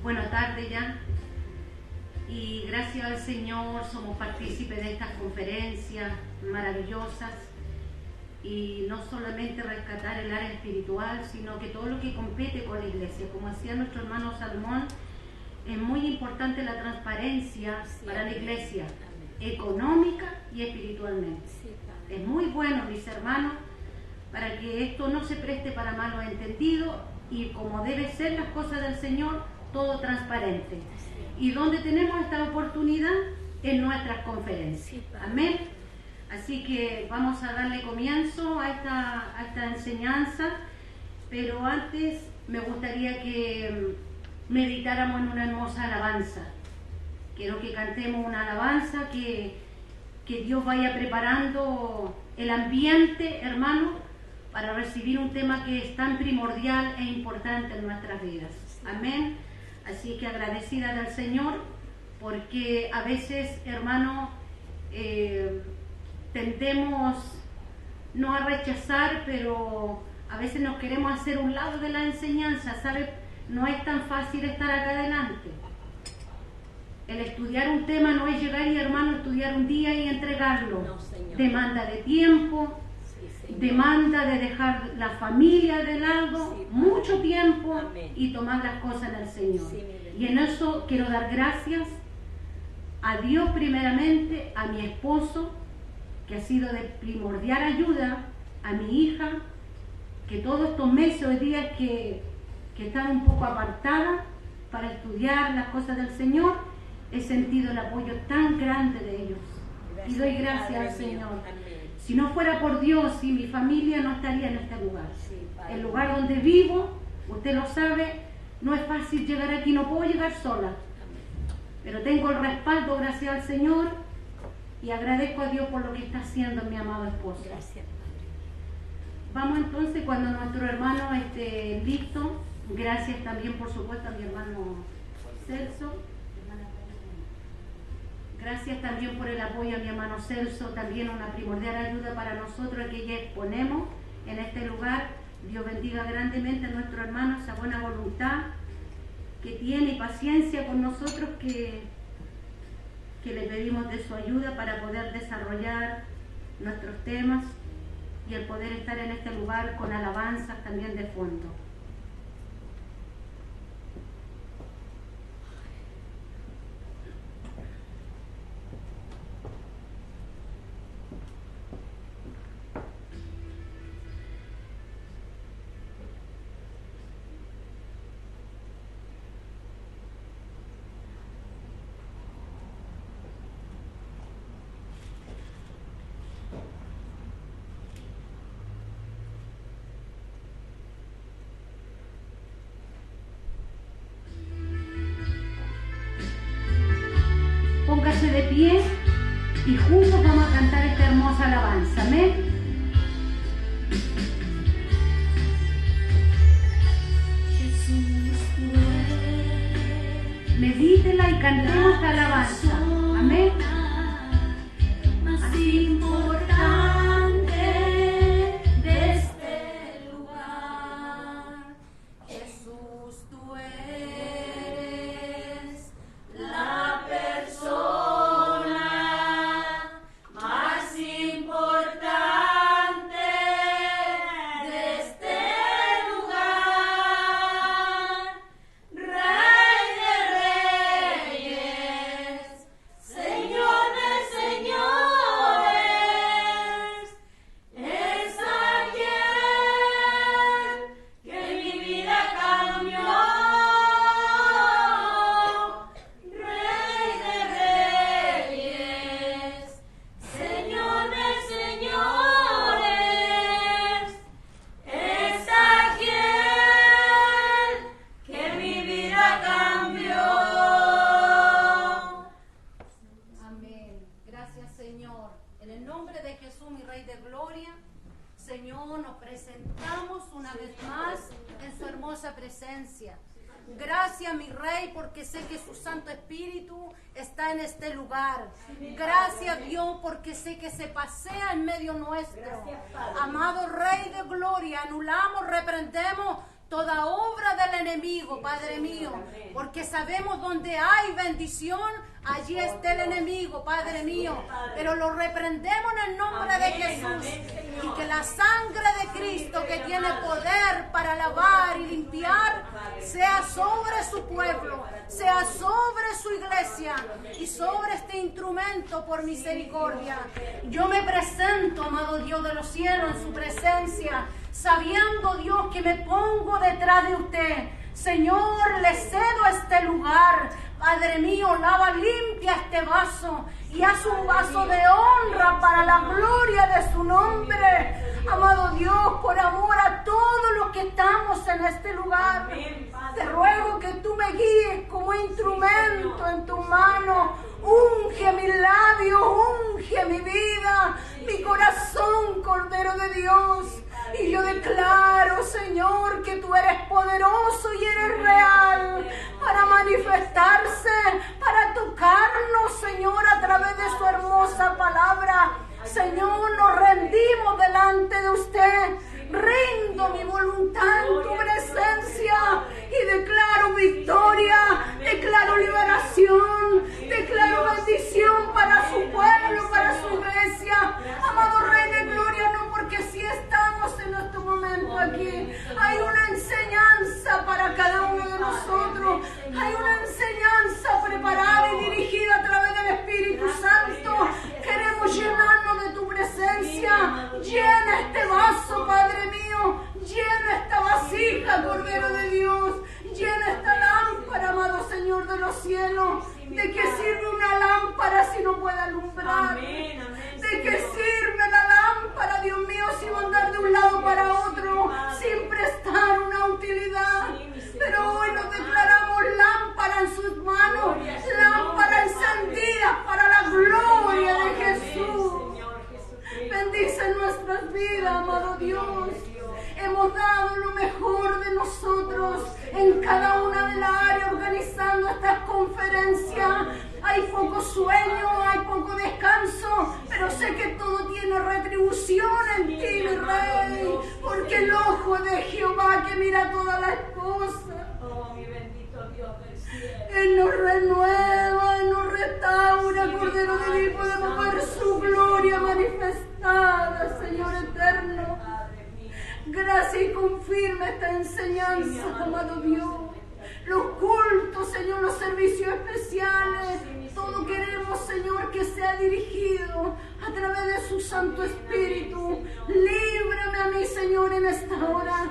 Buenas tardes ya. Y gracias al Señor somos partícipes de estas conferencias maravillosas. Y no solamente rescatar el área espiritual, sino que todo lo que compete con la iglesia. Como decía nuestro hermano Salomón, es muy importante la transparencia para la iglesia, económica y espiritualmente. Es muy bueno, mis hermanos, para que esto no se preste para malos entendidos y como debe ser las cosas del Señor, todo transparente. Y donde tenemos esta oportunidad en nuestras conferencias. Amén. Así que vamos a darle comienzo a esta enseñanza, pero antes me gustaría que meditáramos en una hermosa alabanza. Quiero que cantemos una alabanza, que Dios vaya preparando el ambiente, hermano, para recibir un tema que es tan primordial e importante en nuestras vidas. Amén. Así que agradecida del Señor, porque a veces, hermano, tendemos no a rechazar, pero a veces nos queremos hacer un lado de la enseñanza, ¿sabe? No es tan fácil estar acá adelante. El estudiar un tema no es llegar y, hermano, estudiar un día y entregarlo. No, demanda de tiempo, sí, demanda de dejar la familia de lado, sí, mucho tiempo. Amén. Y tomar las cosas en el Señor. Sí, y en eso quiero dar gracias a Dios primeramente, a mi esposo, que ha sido de primordial ayuda, a mi hija, que todos estos meses, hoy días que están un poco apartadas para estudiar las cosas del Señor, he sentido el apoyo tan grande de ellos. Gracias, y doy gracias al Señor. Amén. Si no fuera por Dios y mi familia, no estaría en este lugar. Sí, el lugar donde vivo, usted lo sabe, no es fácil llegar aquí, no puedo llegar sola. Amén. Pero tengo el respaldo, gracias al Señor, y agradezco a Dios por lo que está haciendo mi amado esposo. Gracias. Vamos entonces, cuando nuestro hermano esté listo, gracias también por supuesto a mi hermano Celso. Gracias también por el apoyo a mi hermano Celso, también una primordial ayuda para nosotros que ya exponemos en este lugar. Dios bendiga grandemente a nuestro hermano, esa buena voluntad que tiene y paciencia con nosotros, que le pedimos de su ayuda para poder desarrollar nuestros temas y el poder estar en este lugar con alabanzas también de fondo. Póngase de pie y juntos vamos a cantar esta hermosa alabanza. Amén. Medítela y cantemos esta alabanza. Amén. Más importante de este lugar, Jesús, tú eres la persona más importante de este lugar, Rey de Reyes, Señor de Señores, es aquel que mi vida cambió, Rey de Reyes, Señor de Señores, es aquel que mi vida cambió. Amén. Gracias, Señor. En el nombre de Jesús, mi Rey de Gloria, Señor, nos presentamos una vez más en su hermosa presencia. Gracias, mi Rey, porque sé que su Santo Espíritu está en este lugar. Gracias, Dios, porque sé que se pasea en medio nuestro. Amado Rey de Gloria, anulamos, reprendemos toda obra del enemigo, Padre mío, porque sabemos donde hay bendición, allí está el enemigo, Padre mío, pero lo reprendemos en el nombre de Jesús, y que la sangre de Cristo, que tiene poder para lavar y limpiar, sea sobre su pueblo, sea sobre su iglesia y sobre este instrumento por misericordia. Yo me presento, amado Dios de los cielos, en su presencia, sabiendo, Dios, que me pongo detrás de usted. Señor, le cedo este lugar. Padre mío, lava, limpia este vaso y haz un vaso de honra para la gloria de su nombre. Amado Dios, por amor a todos los que estamos en este lugar, te ruego que tú me guíes como instrumento en tu mano. Unge mis labios, unge mi vida, mi corazón, Cordero de Dios. Y yo declaro, Señor, que tú eres poderoso y eres real para manifestarse, para tocarnos, Señor, a través de su hermosa palabra. Señor, nos rendimos delante de usted. Rindo mi voluntad en tu presencia y declaro victoria, declaro liberación, declaro bendición para su pueblo, para su iglesia. Amado Rey de Gloria, no porque sí estamos en este momento aquí. Hay una enseñanza para cada uno de nosotros. Hay una enseñanza preparada y dirigida a través del Espíritu Santo. Queremos llenarnos de tu presencia. Llena este vaso, Padre mío. Llena esta vasija, Cordero de Dios. Llena esta lámpara, amado Señor de los cielos. ¿De qué sirve una lámpara si no puede alumbrar? ¿De qué sirve la lámpara, Dios mío, si va a andar de un lado para otro sin prestar una utilidad? Pero hoy nos declaramos lámpara en sus manos, lámpara encendida para la gloria de Jesús. Bendice nuestras vidas, amado Dios. Hemos dado lo mejor de nosotros en cada una de las áreas organizando estas conferencias. Hay poco sueño, hay poco descanso, pero sé que todo tiene retribución en ti, mi Rey, porque el ojo de Jehová que mira todas las cosas. Oh, mi bendito Dios del cielo. Él nos renueva, Él nos restaura, Cordero de Dios, podemos ver su gloria manifestada, Señor eterno. Gracias y confirma esta enseñanza, amado Dios. Los cultos, Señor, los servicios especiales, todo queremos, Señor, que sea dirigido a través de su Santo Espíritu. Líbrame a mí, Señor, en esta hora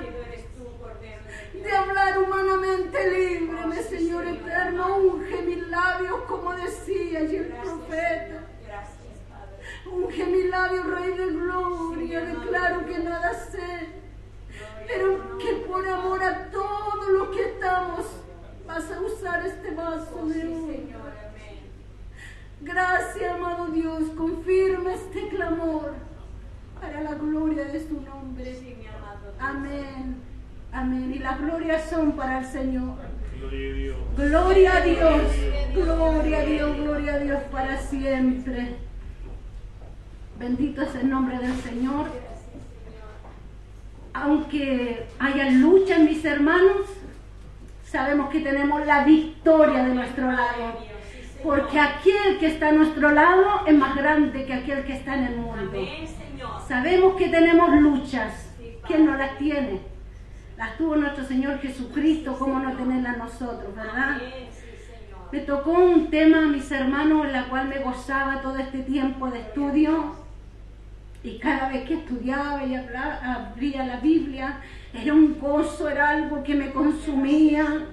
de hablar humanamente. Líbrame, Señor eterno. Unge mis labios, como decía allí el profeta. Unge mis labios, Rey de Gloria. Declaro que nada sé, pero que por amor a todos los que estamos vas a usar este vaso de hoy. Gracias, amado Dios. Confirma este clamor para la gloria de su nombre. Amén. Amén. Y las glorias son para el Señor. Gloria a Dios. Gloria a Dios. Gloria a Dios para siempre. Bendito es el nombre del Señor. Aunque haya lucha, mis hermanos, sabemos que tenemos la victoria de nuestro lado. Porque aquel que está a nuestro lado es más grande que aquel que está en el mundo. Sabemos que tenemos luchas. ¿Quién no las tiene? Las tuvo nuestro Señor Jesucristo, ¿cómo no tenerlas nosotros, verdad? Me tocó un tema, mis hermanos, en la cual me gozaba todo este tiempo de estudio. Y cada vez que estudiaba y abría la Biblia, era un gozo, era algo que me consumía.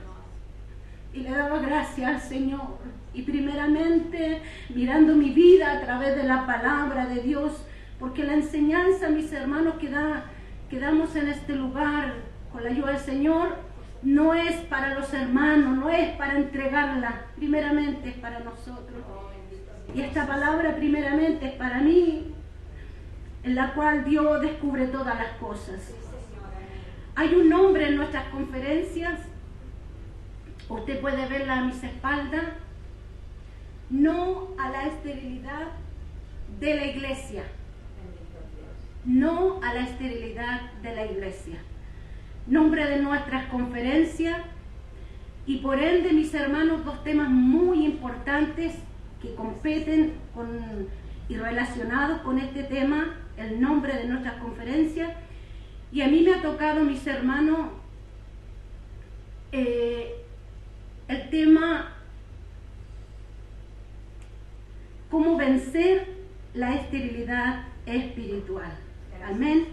Y le daba gracias al Señor. Y primeramente, mirando mi vida a través de la palabra de Dios, porque la enseñanza, mis hermanos, que damos en este lugar, con la ayuda del Señor, no es para los hermanos, no es para entregarla, primeramente es para nosotros. Y esta palabra primeramente es para mí, en la cual Dios descubre todas las cosas. Hay un nombre en nuestras conferencias, usted puede verla a mis espaldas: no a la esterilidad de la iglesia. No a la esterilidad de la iglesia. nombre de nuestras conferencias y por ende, mis hermanos, dos temas muy importantes que competen y relacionados con este tema, el nombre de nuestras conferencias. Y a mí me ha tocado, mis hermanos, el tema cómo vencer la esterilidad espiritual. Amén.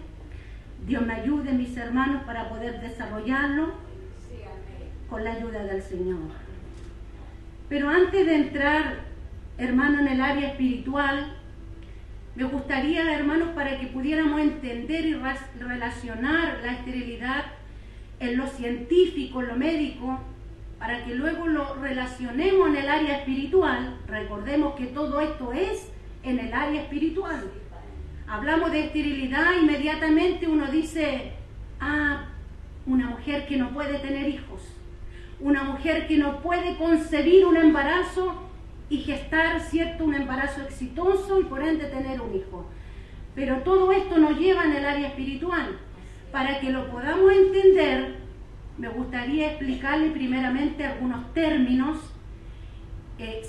Dios me ayude, mis hermanos, para poder desarrollarlo con la ayuda del Señor. Pero antes de entrar, hermano, en el área espiritual, me gustaría, hermanos, para que pudiéramos entender y relacionar la esterilidad en lo científico, en lo médico, para que luego lo relacionemos en el área espiritual. Recordemos que todo esto es en el área espiritual. Hablamos de esterilidad, inmediatamente uno dice, una mujer que no puede tener hijos, una mujer que no puede concebir un embarazo y gestar, ¿cierto?, un embarazo exitoso y por ende tener un hijo. Pero todo esto nos lleva en el área espiritual. Para que lo podamos entender, me gustaría explicarle primeramente algunos términos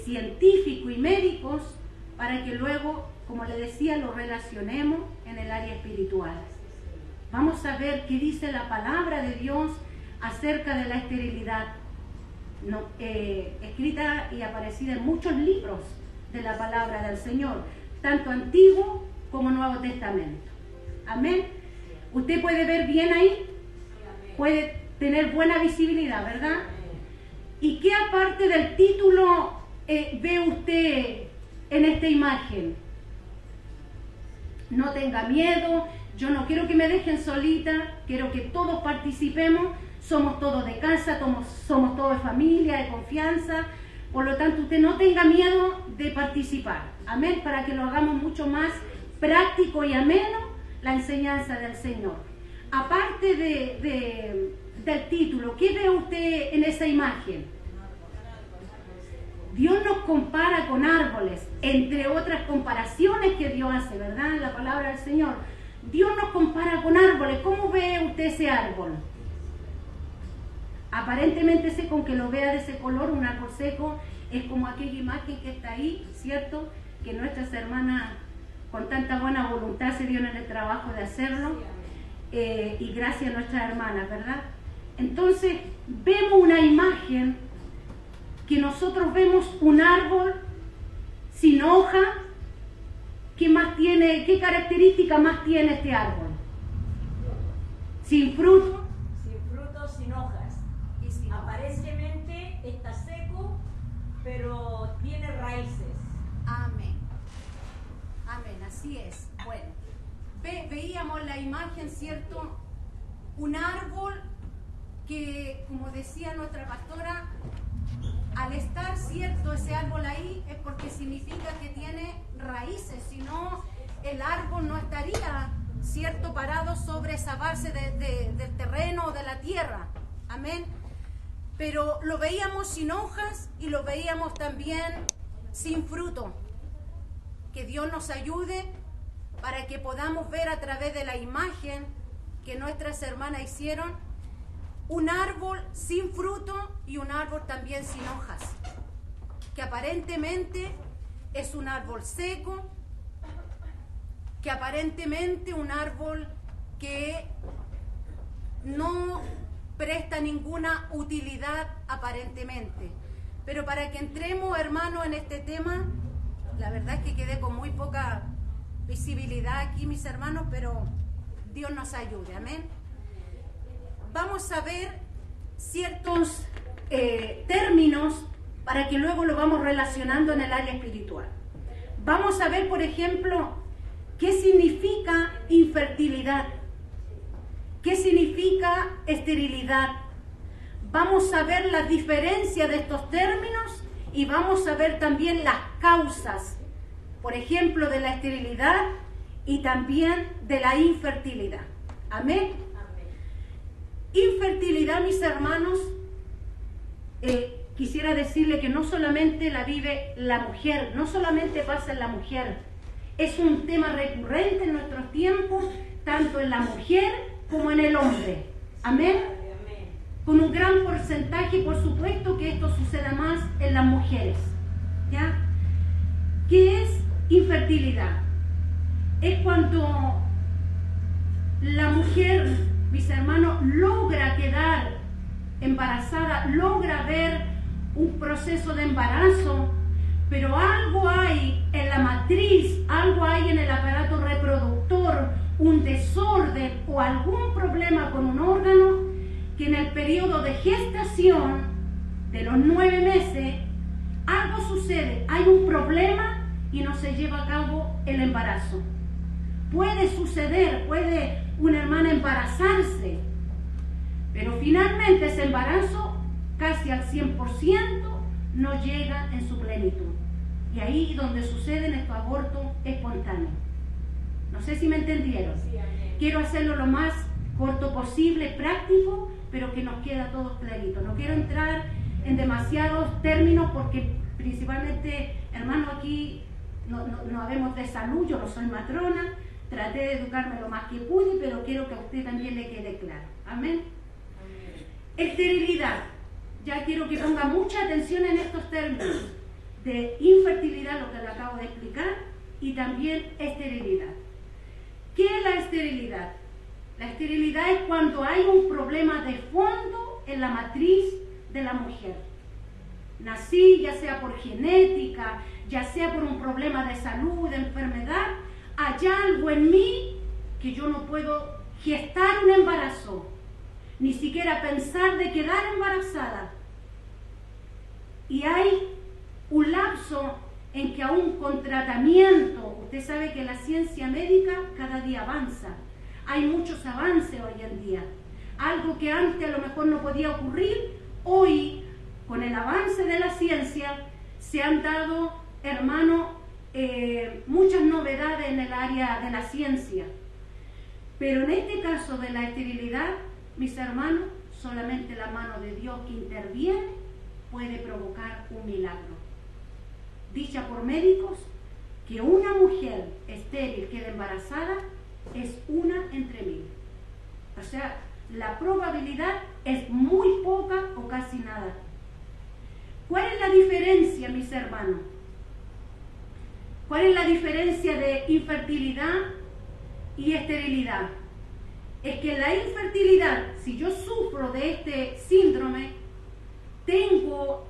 científicos y médicos para que luego, como le decía, lo relacionemos en el área espiritual. Vamos a ver qué dice la palabra de Dios acerca de la esterilidad, escrita y aparecida en muchos libros de la palabra del Señor, tanto Antiguo como Nuevo Testamento. Amén. Usted puede ver bien ahí, puede tener buena visibilidad, ¿verdad? ¿Y qué aparte del título ve usted en esta imagen? No tenga miedo, yo no quiero que me dejen solita, quiero que todos participemos, somos todos de casa, somos todos de familia, de confianza, por lo tanto usted no tenga miedo de participar, amén, para que lo hagamos mucho más práctico y ameno la enseñanza del Señor. Aparte del título, ¿qué ve usted en esa imagen? Dios nos compara con árboles, entre otras comparaciones que Dios hace, ¿verdad? En la palabra del Señor. Dios nos compara con árboles. ¿Cómo ve usted ese árbol? Aparentemente seco, aunque lo vea de ese color, un árbol seco, es como aquella imagen que está ahí, ¿cierto? Que nuestras hermanas con tanta buena voluntad se dieron en el trabajo de hacerlo, y gracias a nuestras hermanas, ¿verdad? Entonces, vemos una imagen que nosotros vemos un árbol sin hoja. ¿Qué más tiene? ¿Qué característica más tiene este árbol? Sin fruto. Sin fruto, sin hojas. Y sin Aparentemente está seco, pero tiene raíces. Amén. Amén, así es. Bueno, veíamos la imagen, ¿cierto? Un árbol que, como decía nuestra pastora, al estar, ¿cierto?, ese árbol ahí es porque significa que tiene raíces, si no el árbol no estaría, ¿cierto?, parado sobre esa base del terreno o de la tierra. Amén. Pero lo veíamos sin hojas y lo veíamos también sin fruto. Que Dios nos ayude para que podamos ver a través de la imagen que nuestras hermanas hicieron un árbol sin fruto y un árbol también sin hojas, que aparentemente es un árbol seco, que aparentemente un árbol que no presta ninguna utilidad aparentemente. Pero para que entremos, hermanos, en este tema, la verdad es que quedé con muy poca visibilidad aquí, mis hermanos, pero Dios nos ayude, amén. Vamos a ver ciertos términos para que luego lo vamos relacionando en el área espiritual. Vamos a ver, por ejemplo, qué significa infertilidad, qué significa esterilidad. Vamos a ver la diferencia de estos términos y vamos a ver también las causas, por ejemplo, de la esterilidad y también de la infertilidad. Amén. Infertilidad, mis hermanos, quisiera decirle que no solamente la vive la mujer, no solamente pasa en la mujer, es un tema recurrente en nuestros tiempos, tanto en la mujer como en el hombre. Amén. Con un gran porcentaje, por supuesto, que esto suceda más en las mujeres. ¿Ya? ¿Qué es infertilidad? Es cuando la mujer, mis hermanos, logra quedar embarazada, logra ver un proceso de embarazo, pero algo hay en la matriz, algo hay en el aparato reproductor, un desorden o algún problema con un órgano, que en el periodo de gestación de los 9 meses algo sucede, hay un problema y no se lleva a cabo el embarazo. Puede suceder, puede una hermana embarazarse, pero finalmente ese embarazo casi al 100% no llega en su plenitud. Y ahí donde suceden estos abortos espontáneos. No sé si me entendieron. Sí, quiero hacerlo lo más corto posible, práctico, pero que nos queda todo clarito. No quiero entrar en demasiados términos porque principalmente, hermanos, aquí no habemos de salud, yo no soy matrona, traté de educarme lo más que pude, pero quiero que a usted también le quede claro. Amén. Esterilidad. Ya quiero que ponga mucha atención en estos términos de infertilidad, lo que le acabo de explicar, y también esterilidad. ¿Qué es la esterilidad? La esterilidad es cuando hay un problema de fondo en la matriz de la mujer. Nací, ya sea por genética, ya sea por un problema de salud, de enfermedad, hay algo en mí que yo no puedo gestar un embarazo, ni siquiera pensar de quedar embarazada. Y hay un lapso en que aún con tratamiento, usted sabe que la ciencia médica cada día avanza, hay muchos avances hoy en día, algo que antes a lo mejor no podía ocurrir, hoy con el avance de la ciencia se han dado, hermano, muchas novedades en el área de la ciencia, pero en este caso de la esterilidad, mis hermanos, solamente la mano de Dios que interviene puede provocar un milagro. Dicha por médicos que una mujer estéril quede embarazada es 1 entre 1000. O sea, la probabilidad es muy poca o casi nada. ¿Cuál es la diferencia, mis hermanos? ¿Cuál es la diferencia de infertilidad y esterilidad? Es que la infertilidad, si yo sufro de este síndrome, tengo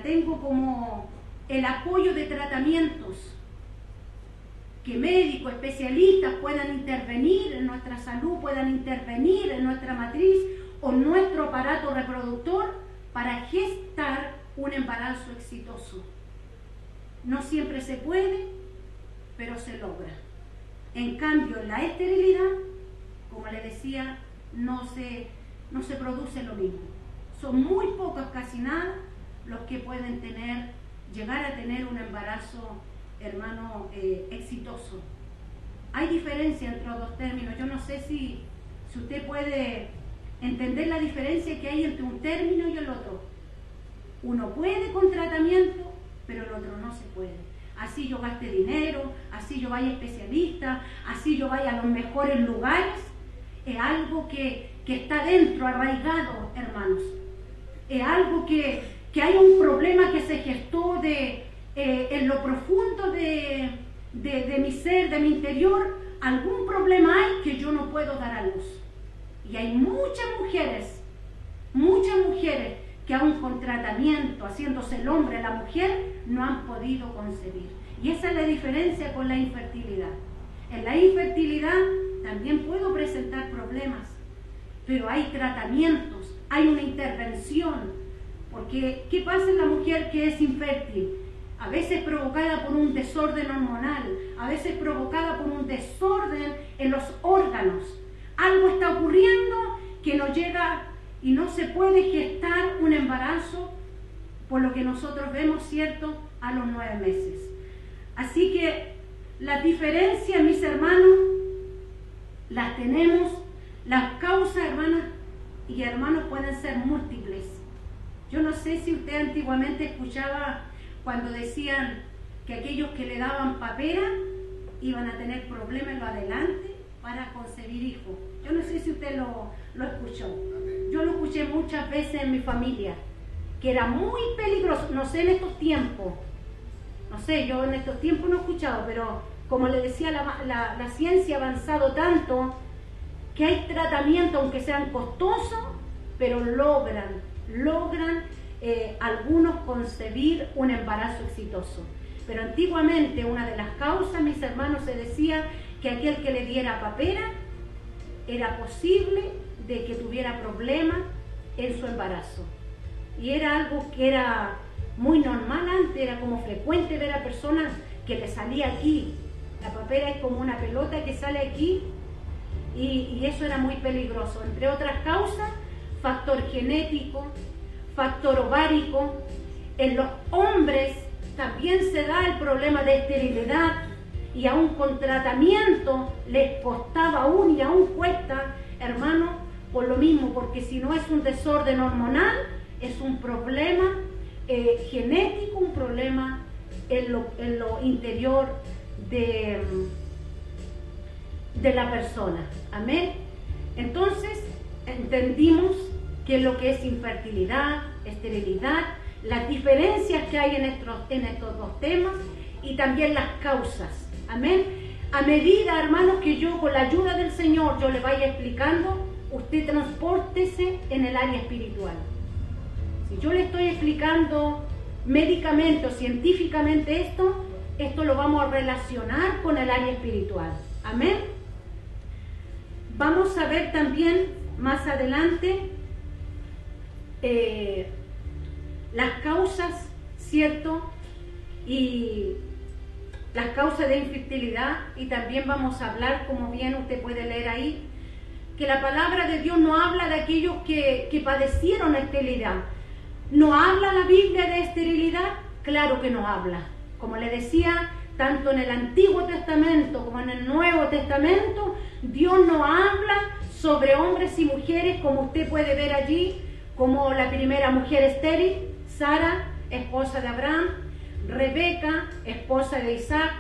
tengo como el apoyo de tratamientos, que médicos, especialistas puedan intervenir en nuestra salud, puedan intervenir en nuestra matriz o nuestro aparato reproductor para gestar un embarazo exitoso. No siempre se puede, pero se logra. En cambio, la esterilidad, como le decía, no se produce lo mismo. Son muy pocos, casi nada, los que pueden llegar a tener un embarazo, hermano, exitoso. Hay diferencia entre los dos términos. Yo no sé si usted puede entender la diferencia que hay entre un término y el otro. Uno puede con tratamiento, pero el otro no se puede. Así yo gaste dinero, así yo vaya a especialista, así yo vaya a los mejores lugares, es algo que está dentro, arraigado, hermanos. Es algo que hay un problema que se gestó en lo profundo de mi ser, de mi interior. Algún problema hay que yo no puedo dar a luz. Y hay muchas mujeres que aún con tratamiento, haciéndose el hombre la mujer, no han podido concebir. Y esa es la diferencia con la infertilidad. En la infertilidad también puedo presentar problemas, pero hay tratamientos, hay una intervención. Porque, ¿qué pasa en la mujer que es infértil? A veces provocada por un desorden hormonal, a veces provocada por un desorden en los órganos. Algo está ocurriendo que no llega y no se puede gestar un embarazo, por lo que nosotros vemos, ¿cierto?, a los 9 meses. Así que las diferencias, mis hermanos, las tenemos. Las causas, hermanas y hermanos, pueden ser múltiples. Yo no sé si usted antiguamente escuchaba cuando decían que aquellos que le daban papera iban a tener problemas en lo adelante para concebir hijos. Yo no sé si usted lo escuchó. Yo lo escuché muchas veces en mi familia, que era muy peligroso. No sé en estos tiempos, no sé, yo en estos tiempos no he escuchado, pero como le decía, la ciencia ha avanzado tanto que hay tratamientos, aunque sean costosos, pero logran algunos concebir un embarazo exitoso. Pero antiguamente una de las causas, mis hermanos, se decía que aquel que le diera papera era posible de que tuviera problemas en su embarazo. Y era algo que era muy normal antes, era como frecuente ver a personas que le salía aquí. La papera es como una pelota que sale aquí y eso era muy peligroso. Entre otras causas, factor genético, factor ovárico. En los hombres también se da el problema de esterilidad y aún con tratamiento les costaba aún y aún cuesta, hermano, por lo mismo, porque si no es un desorden hormonal, es un problema genético, un problema en lo interior de la persona. Amén. Entonces entendimos qué es lo que es infertilidad, esterilidad, las diferencias que hay en estos dos temas y también las causas. Amén. A medida, hermanos, que yo con la ayuda del Señor yo le vaya explicando, usted transpórtese en el área espiritual. Si yo le estoy explicando médicamente o científicamente esto lo vamos a relacionar con el área espiritual. Amén. Vamos a ver también más adelante las causas, ¿cierto? Y las causas de infertilidad, y también vamos a hablar, como bien usted puede leer ahí, que la palabra de Dios no habla de aquellos que padecieron esterilidad. ¿No habla la Biblia de esterilidad? Claro que no habla. Como le decía, tanto en el Antiguo Testamento como en el Nuevo Testamento, Dios no habla sobre hombres y mujeres, como usted puede ver allí, como la primera mujer estéril, Sara, esposa de Abraham, Rebeca, esposa de Isaac,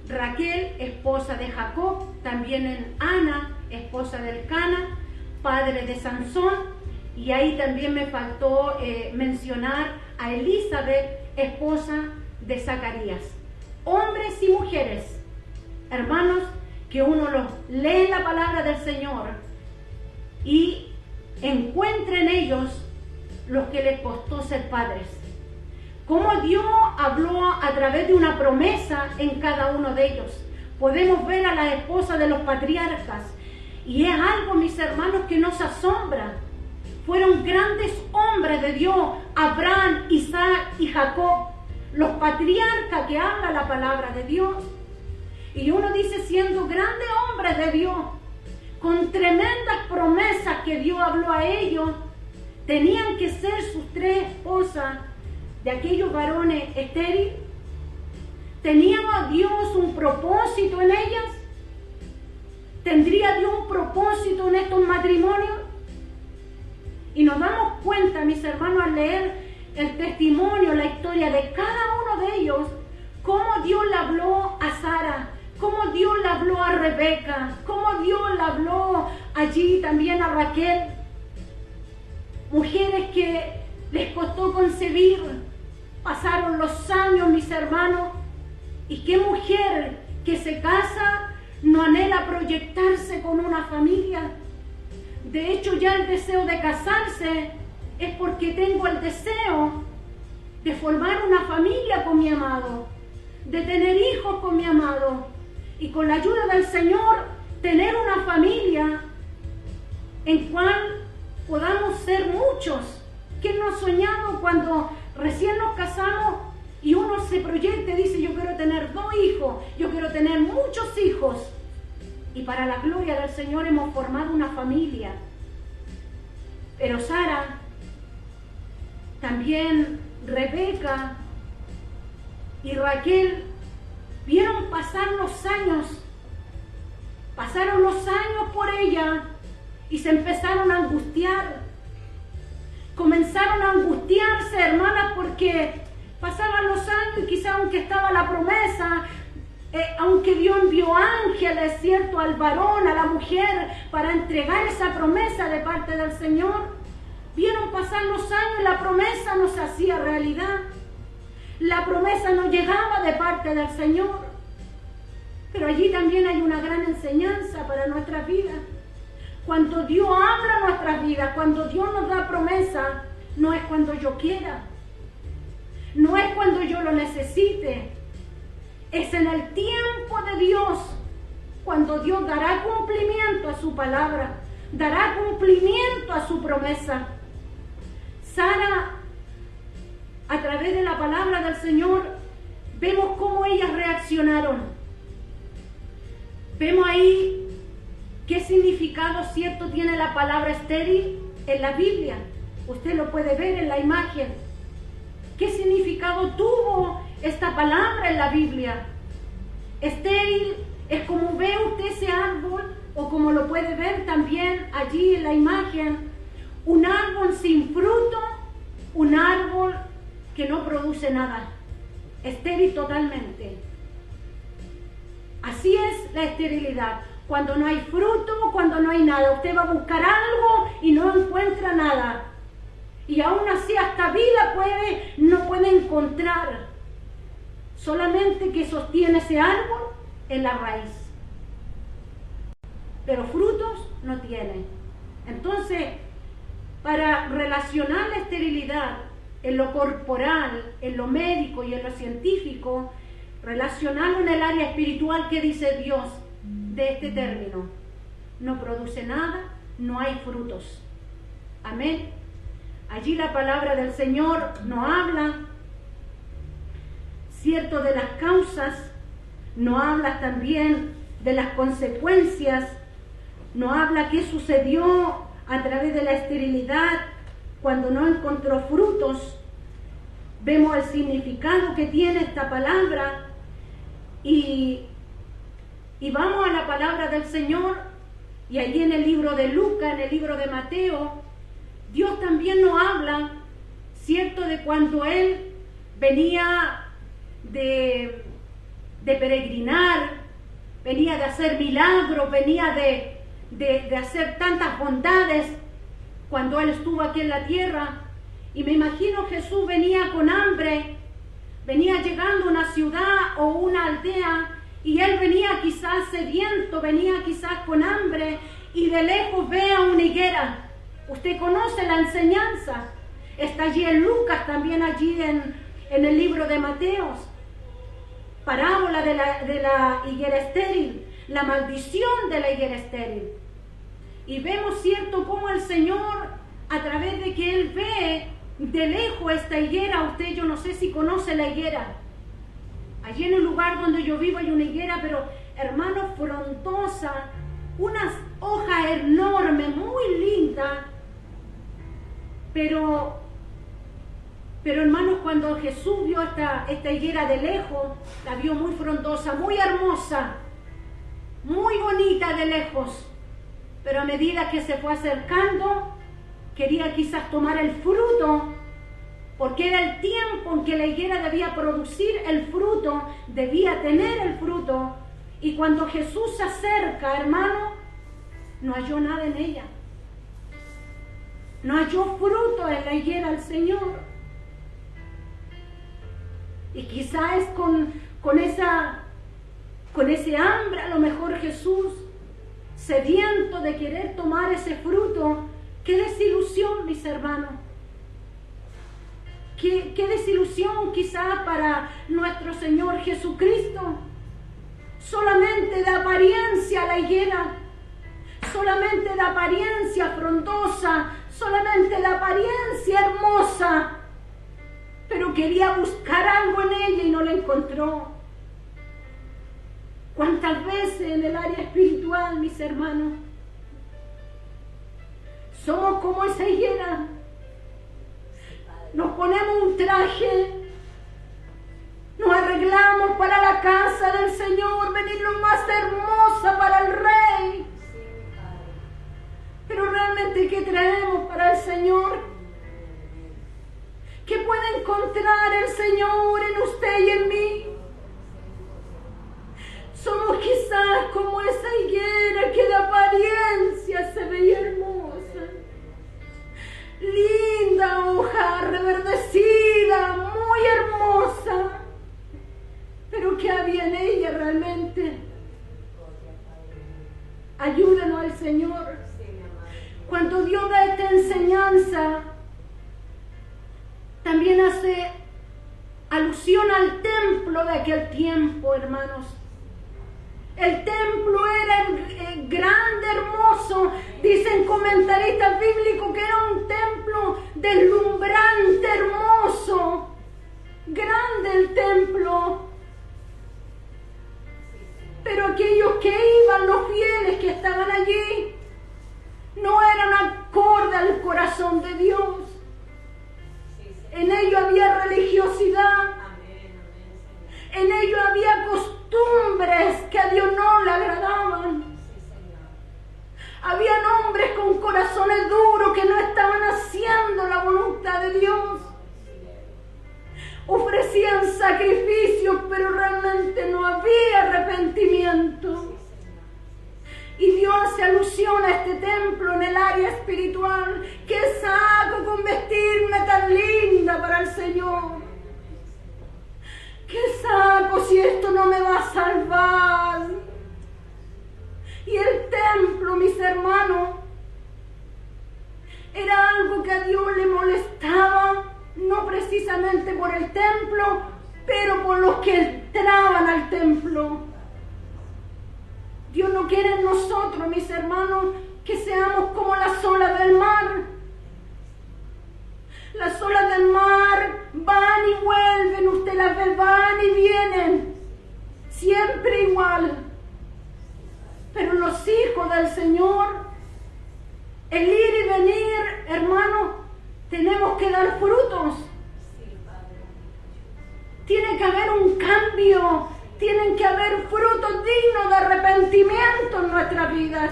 Raquel, esposa de Jacob, también en Ana, esposa del Cana, padre de Sansón, y ahí también me faltó mencionar a Elizabeth, esposa de Zacarías. Hombres y mujeres, hermanos, que uno los lee en la palabra del Señor y encuentra en ellos los que les costó ser padres. Cómo Dios habló a través de una promesa en cada uno de ellos. Podemos ver a las esposas de los patriarcas y es algo, mis hermanos, que nos asombra. Fueron grandes hombres de Dios, Abraham, Isaac y Jacob, los patriarcas que habla la palabra de Dios. Y uno dice, siendo grandes hombres de Dios, con tremendas promesas que Dios habló a ellos, tenían que ser sus tres esposas de aquellos varones estériles. ¿Tenía Dios un propósito en ellas? ¿Tendría Dios un propósito en estos matrimonios? Y nos damos cuenta, mis hermanos, al leer el testimonio, la historia de cada uno de ellos, cómo Dios le habló a Sara, cómo Dios le habló a Rebeca, cómo Dios le habló allí también a Raquel. Mujeres que les costó concebir, pasaron los años, mis hermanos, y qué mujer que se casa no anhela proyectarse con una familia. De hecho, ya el deseo de casarse es porque tengo el deseo de formar una familia con mi amado, de tener hijos con mi amado, y con la ayuda del Señor tener una familia en cual podamos ser muchos. ¿Quién no ha soñado cuando recién nos casamos y uno se proyecta y dice, yo quiero tener 2 hijos, yo quiero tener muchos hijos? Y para la gloria del Señor hemos formado una familia. Pero Sara, también Rebeca y Raquel vieron pasar los años. Pasaron los años por ella y se empezaron a angustiar. Comenzaron a angustiarse, hermanas, porque pasaban los años y quizá aunque estaba la promesa, aunque Dios envió ángeles, ¿cierto?, al varón, a la mujer, para entregar esa promesa de parte del Señor, vieron pasar los años y la promesa no se hacía realidad. La promesa no llegaba de parte del Señor. Pero allí también hay una gran enseñanza para nuestras vidas. Cuando Dios habla nuestras vidas, cuando Dios nos da promesa, no es cuando yo quiera, no es cuando yo lo necesite, es en el tiempo de Dios, cuando Dios dará cumplimiento a su palabra, dará cumplimiento a su promesa. Sara, a través de la palabra del Señor, vemos cómo ellas reaccionaron. Vemos ahí qué significado cierto tiene la palabra estéril en la Biblia. Usted lo puede ver en la imagen. ¿Qué significado tuvo esta palabra en la Biblia? Estéril es como ve usted ese árbol, o como lo puede ver también allí en la imagen, un árbol sin fruto, un árbol que no produce nada, estéril totalmente. Así es la esterilidad, cuando no hay fruto, cuando no hay nada. Usted va a buscar algo y no encuentra nada. Y aún así hasta vida no puede encontrar. Solamente que sostiene ese árbol en la raíz. Pero frutos no tiene. Entonces, para relacionar la esterilidad en lo corporal, en lo médico y en lo científico, relacionarlo en el área espiritual, ¿qué dice Dios de este término? No produce nada, no hay frutos. Amén. Allí la palabra del Señor nos habla, cierto, de las causas, nos habla también de las consecuencias, nos habla qué sucedió a través de la esterilidad cuando no encontró frutos. Vemos el significado que tiene esta palabra y vamos a la palabra del Señor, y allí en el libro de Lucas, en el libro de Mateo, Dios también nos habla, cierto, de cuando Él venía de peregrinar, venía de hacer milagros, venía de hacer tantas bondades cuando Él estuvo aquí en la tierra. Y me imagino Jesús venía con hambre, venía llegando a una ciudad o una aldea, y Él venía quizás sediento, venía quizás con hambre, y de lejos ve a una higuera. Usted conoce la enseñanza, está allí en Lucas, también allí en el libro de Mateos, parábola de la higuera estéril, la maldición de la higuera estéril. Y vemos, cierto, cómo el Señor, a través de que Él ve de lejos esta higuera, usted, yo no sé si conoce la higuera, allí en el lugar donde yo vivo hay una higuera, pero hermano, frondosa, unas hojas enormes, muy lindas, pero hermanos, cuando Jesús vio esta higuera de lejos, la vio muy frondosa, muy hermosa, muy bonita de lejos, pero a medida que se fue acercando, quería quizás tomar el fruto, porque era el tiempo en que la higuera debía producir el fruto, debía tener el fruto, y cuando Jesús se acerca, hermano, no halló nada en ella. No halló fruto en la higuera el Señor. Y quizás es con ese hambre, a lo mejor Jesús, sediento de querer tomar ese fruto. ¡Qué desilusión, mis hermanos! ¡Qué desilusión quizás para nuestro Señor Jesucristo! Solamente de apariencia la higuera, solamente de apariencia frondosa, solamente de apariencia hermosa, pero quería buscar algo en ella y no la encontró. ¿Cuántas veces en el área espiritual, mis hermanos, somos como esa higuera? Nos ponemos un traje, nos arreglamos para la casa del Señor, venir lo más hermosa para el Rey. Pero realmente, ¿qué traemos para el Señor? ¿Qué puede encontrar el Señor en usted y en mí? Somos quizás como esa higuera que de apariencia se veía hermosa. Linda hoja reverdecida, muy hermosa. Pero ¿qué había en ella realmente? Ayúdanos al Señor. Cuando Dios da esta enseñanza, también hace alusión al templo de aquel tiempo, hermanos. El templo era grande, hermoso. Dicen comentaristas bíblicos que era un templo deslumbrante, hermoso. Grande el templo. Pero aquellos que iban, los fieles que estaban allí, no eran acorde al corazón de Dios. En ello había religiosidad. En ello había costumbres que a Dios no le agradaban. Habían hombres con corazones duros que no estaban haciendo la voluntad de Dios. Ofrecían sacrificios, pero realmente no había arrepentimiento. Y Dios hace alusión a este templo en el área espiritual. ¿Qué saco con vestirme tan linda para el Señor? ¿Qué saco si esto no me va a salvar? Y el templo, mis hermanos, era algo que a Dios le molestaba, no precisamente por el templo, pero por los que entraban al templo. Dios no quiere en nosotros, mis hermanos, que seamos como las olas del mar. Las olas del mar van y vuelven, usted las ve, van y vienen, siempre igual. Pero los hijos del Señor, el ir y venir, hermano, tenemos que dar frutos. Tiene que haber un cambio, tienen que haber frutos dignos de arrepentimiento en nuestras vidas.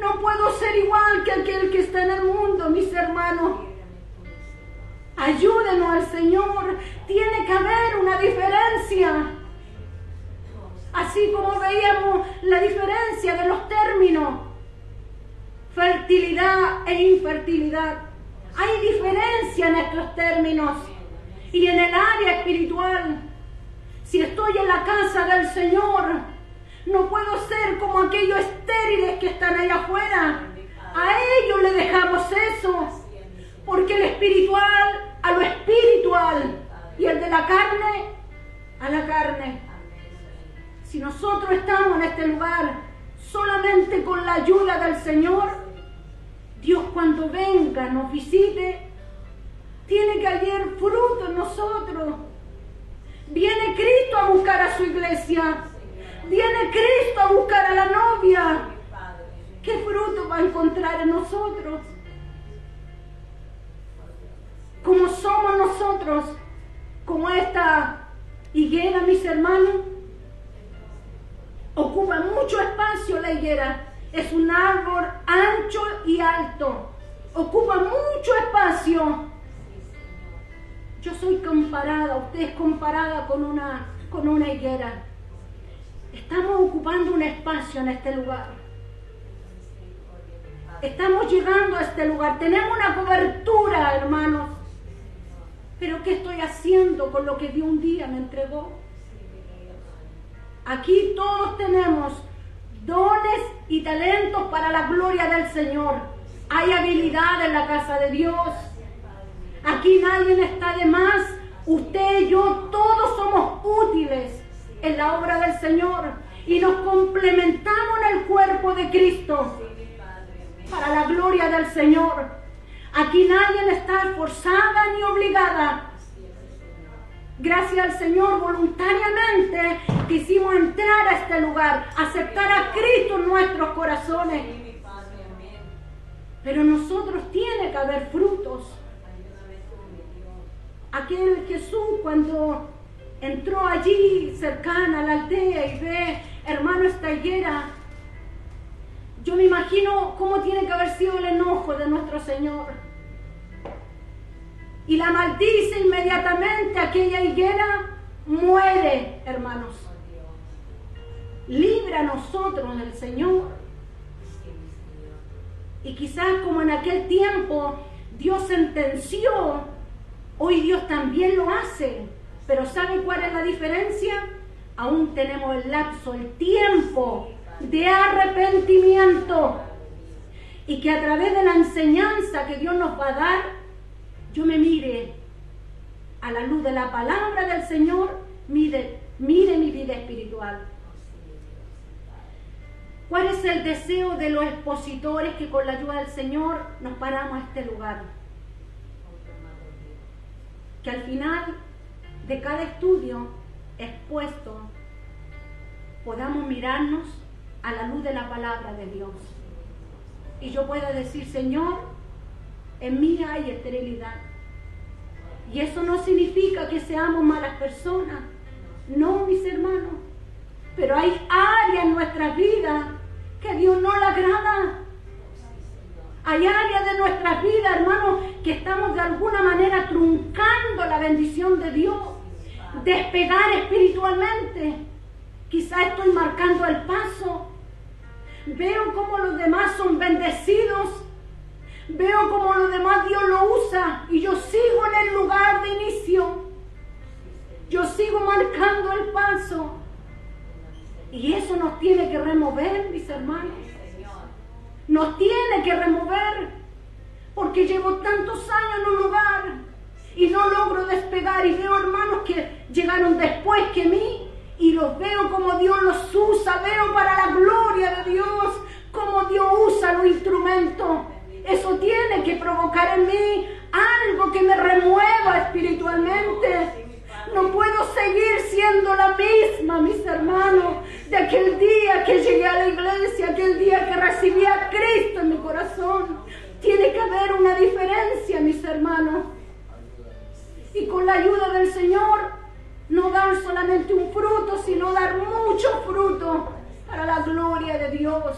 No puedo ser igual que aquel que está en el mundo, mis hermanos. Ayúdenos al Señor. Tiene que haber una diferencia. Así como veíamos la diferencia de los términos, fertilidad e infertilidad. Hay diferencia en estos términos. Y en el área espiritual, si estoy en la casa del Señor, no puedo ser como aquellos estériles que están allá afuera. A ellos le dejamos eso, porque el espiritual a lo espiritual y el de la carne a la carne. Si nosotros estamos en este lugar solamente con la ayuda del Señor, Dios cuando venga nos visite, tiene que haber fruto en nosotros. Viene Cristo a buscar a su iglesia. Viene Cristo a buscar a la novia. ¿Qué fruto va a encontrar en nosotros? Como somos nosotros, como esta higuera, mis hermanos, ocupa mucho espacio la higuera. Es un árbol ancho y alto. Ocupa mucho espacio. Yo soy comparada, usted es comparada con una higuera. Estamos ocupando un espacio en este lugar. Estamos llegando a este lugar. Tenemos una cobertura, hermanos. Pero ¿qué estoy haciendo con lo que Dios un día me entregó? Aquí todos tenemos dones y talentos para la gloria del Señor. Hay habilidad en la casa de Dios. Aquí nadie está de más. Usted y yo, todos somos útiles en la obra del Señor. Y nos complementamos en el cuerpo de Cristo para la gloria del Señor. Aquí nadie está forzada ni obligada. Gracias al Señor, voluntariamente quisimos entrar a este lugar, aceptar a Cristo en nuestros corazones. Pero nosotros tiene que haber frutos. Aquel Jesús cuando entró allí cercana a la aldea y ve, hermano, esta higuera, yo me imagino cómo tiene que haber sido el enojo de nuestro Señor. Y la maldice inmediatamente, aquella higuera muere, hermanos. Libre a nosotros el Señor. Y quizás como en aquel tiempo Dios sentenció, hoy Dios también lo hace. Pero ¿sabe cuál es la diferencia? Aún tenemos el lapso, el tiempo de arrepentimiento. Y que a través de la enseñanza que Dios nos va a dar, yo me mire a la luz de la palabra del Señor, mire mi vida espiritual. ¿Cuál es el deseo de los expositores que con la ayuda del Señor nos paramos a este lugar? Que al final de cada estudio expuesto podamos mirarnos a la luz de la palabra de Dios. Y yo pueda decir, Señor, en mí hay esterilidad. Y eso no significa que seamos malas personas. No, mis hermanos. Pero hay áreas en nuestras vidas que a Dios no le agrada. Hay áreas de nuestras vidas, hermanos, que estamos de alguna manera truncando la bendición de Dios. Despegar espiritualmente. Quizás estoy marcando el paso. Veo cómo los demás son bendecidos. Veo cómo los demás Dios lo usa. Y yo sigo en el lugar de inicio. Yo sigo marcando el paso. Y eso nos tiene que remover, mis hermanos. Nos tiene que remover. Porque llevo tantos años en un lugar y no logro despegar. Y veo hermanos que llegaron después que mí. Y los veo como Dios los usa. Veo para la gloria de Dios como Dios usa los instrumentos. Eso tiene que provocar en mí algo que me remueva espiritualmente. No puedo seguir siendo la misma, mis hermanos, de aquel día que llegué a la iglesia, aquel día que recibí a Cristo en mi corazón. Tiene que haber una diferencia, mis hermanos. Y con la ayuda del Señor, no dar solamente un fruto, sino dar mucho fruto para la gloria de Dios.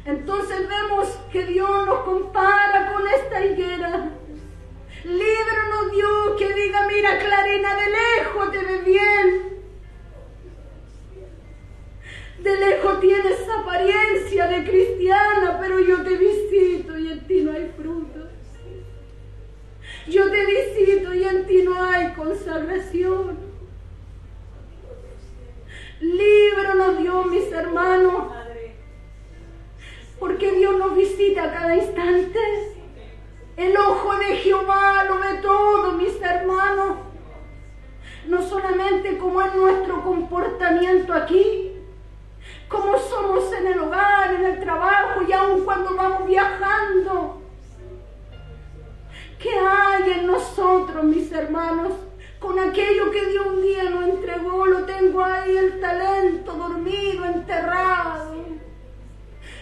Entonces vemos que Dios nos compara con esta higuera. Líbranos, Dios, que diga, mira, Clarina, de lejos te ve bien. De lejos tienes apariencia de cristiana, pero yo te visito y en ti no hay fruto. Yo te visito y en ti no hay consagración. Líbranos, Dios, mis hermanos, porque Dios nos visita a cada instante. El ojo de Jehová lo ve todo, mis hermanos. No solamente como es nuestro comportamiento aquí, como somos en el hogar, en el trabajo y aun cuando vamos viajando. ¿Qué hay en nosotros, mis hermanos? Con aquello que Dios un día nos entregó, lo tengo ahí, el talento dormido, enterrado.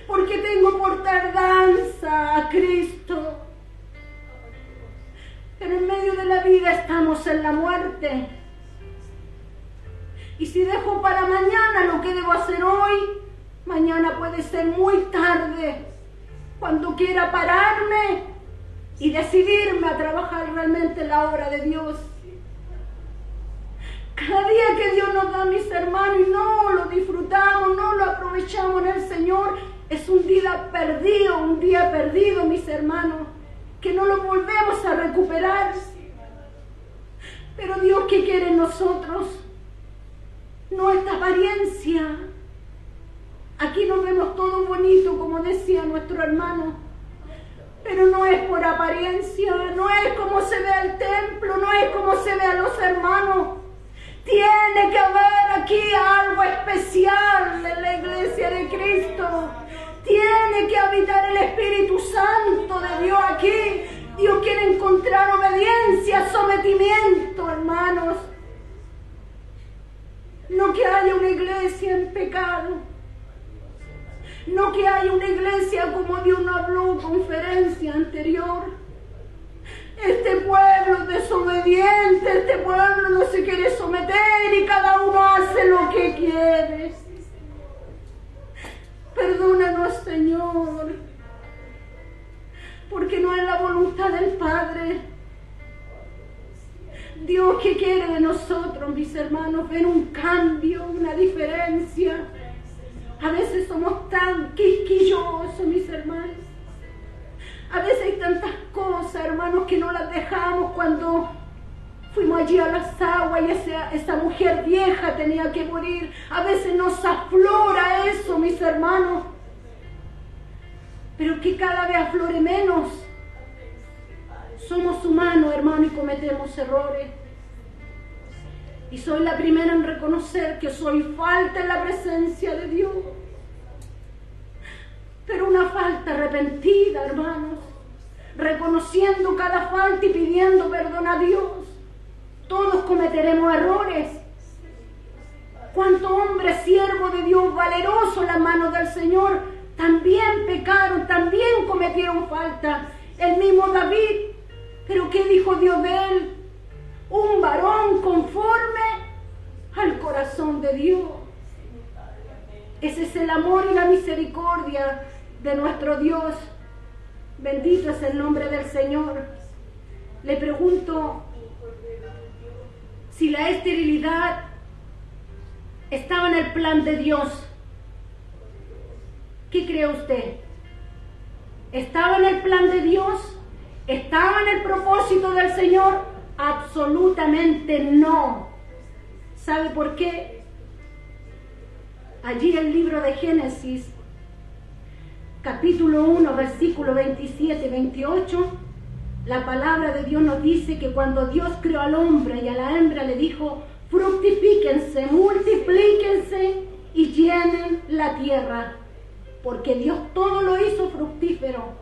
Porque tengo por tardanza a Cristo. Pero en medio de la vida estamos en la muerte. Y si dejo para mañana lo que debo hacer hoy, mañana puede ser muy tarde. Cuando quiera pararme y decidirme a trabajar realmente la obra de Dios. Cada día que Dios nos da, mis hermanos, y no lo disfrutamos, no lo aprovechamos en el Señor, es un día perdido, mis hermanos, que no lo volvemos a recuperar. Pero Dios, ¿qué quiere en nosotros? No esta apariencia. Aquí nos vemos todo bonito, como decía nuestro hermano, pero no es por apariencia, no es como se ve el templo, no es como se ve a los hermanos. Tiene que haber aquí algo especial en la iglesia de Cristo. Tiene que habitar el Espíritu Santo de Dios aquí. Dios quiere encontrar obediencia, sometimiento, hermanos. No que haya una iglesia en pecado. No que haya una iglesia como Dios nos habló en conferencia anterior. Este pueblo desobediente, este pueblo no se quiere someter y cada uno hace lo que quiere. Perdónanos, Señor, porque no es la voluntad del Padre. Dios, ¿qué quiere de nosotros, mis hermanos? Ver un cambio, una diferencia. A veces somos tan quisquillosos, mis hermanos. A veces hay tantas cosas, hermanos, que no las dejamos. Cuando fuimos allí a las aguas y esa mujer vieja tenía que morir, a veces nos aflora eso, mis hermanos. Pero que cada vez aflore menos. Somos humanos, hermano, y cometemos errores. Y soy la primera en reconocer que soy falta en la presencia de Dios. Pero una falta arrepentida, hermanos. Reconociendo cada falta y pidiendo perdón a Dios. Todos cometeremos errores. ¿Cuántos hombres siervos de Dios, valerosos en las manos del Señor, también pecaron, también cometieron falta? El mismo David. ¿Pero qué dijo Dios de él? Un varón conforme al corazón de Dios. Ese es el amor y la misericordia de nuestro Dios. Bendito es el nombre del Señor. Le pregunto si la esterilidad estaba en el plan de Dios. ¿Qué cree usted? ¿Estaba en el plan de Dios? ¿Estaba en el propósito del Señor? Absolutamente no. ¿Sabe por qué? Allí en el libro de Génesis, capítulo 1, versículo 27 y 28, la palabra de Dios nos dice que cuando Dios creó al hombre y a la hembra le dijo: fructifíquense, multiplíquense y llenen la tierra, porque Dios todo lo hizo fructífero.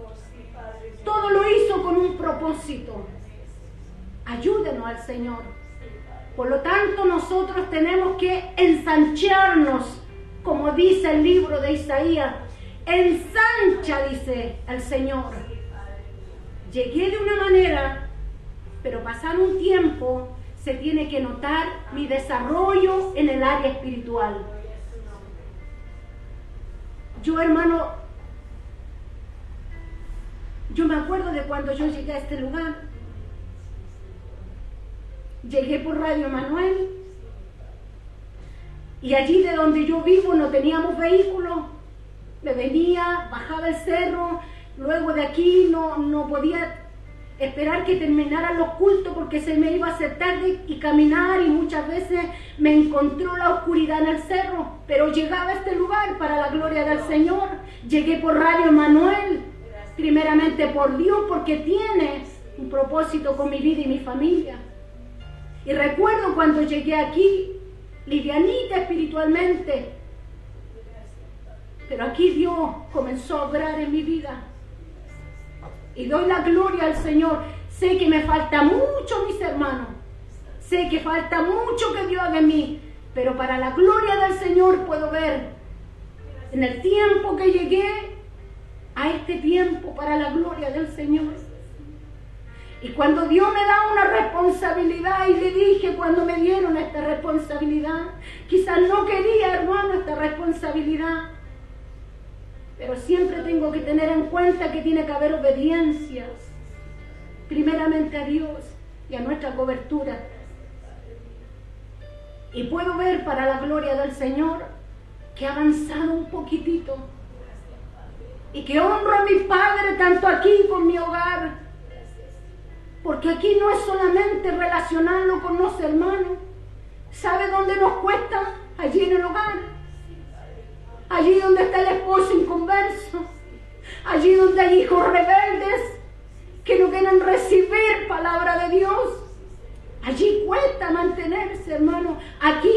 Todo lo hizo con un propósito. Ayúdenos al Señor. Por lo tanto, nosotros tenemos que ensancharnos, como dice el libro de Isaías. Ensancha, dice el Señor. Llegué de una manera, pero pasado un tiempo se tiene que notar mi desarrollo en el área espiritual. Yo, hermano, yo me acuerdo de cuando yo llegué a este lugar. Llegué por Radio Emanuel y allí de donde yo vivo no teníamos vehículo. Me venía, bajaba el cerro, luego de aquí no podía esperar que terminaran los cultos porque se me iba a hacer tarde y caminar, y muchas veces me encontró la oscuridad en el cerro, pero llegaba a este lugar para la gloria del Señor. Llegué por Radio Emanuel, primeramente por Dios, porque tiene un propósito con mi vida y mi familia. Y recuerdo cuando llegué aquí, livianita espiritualmente, pero aquí Dios comenzó a obrar en mi vida. Y doy la gloria al Señor. Sé que me falta mucho, mis hermanos. Sé que falta mucho que Dios haga en mí. Pero para la gloria del Señor puedo ver en el tiempo que llegué a este tiempo para la gloria del Señor. Y cuando Dios me da una responsabilidad, y le dije cuando me dieron esta responsabilidad, quizás no quería, hermano, esta responsabilidad. Pero siempre tengo que tener en cuenta que tiene que haber obediencias, primeramente a Dios y a nuestra cobertura. Y puedo ver para la gloria del Señor que he avanzado un poquitito y que honro a mi Padre tanto aquí con mi hogar, porque aquí no es solamente relacionarlo con los hermanos. ¿Sabe dónde nos cuesta? Allí en el hogar. Allí donde está el esposo inconverso, allí donde hay hijos rebeldes que no quieren recibir palabra de Dios. Allí cuesta mantenerse, hermano. Aquí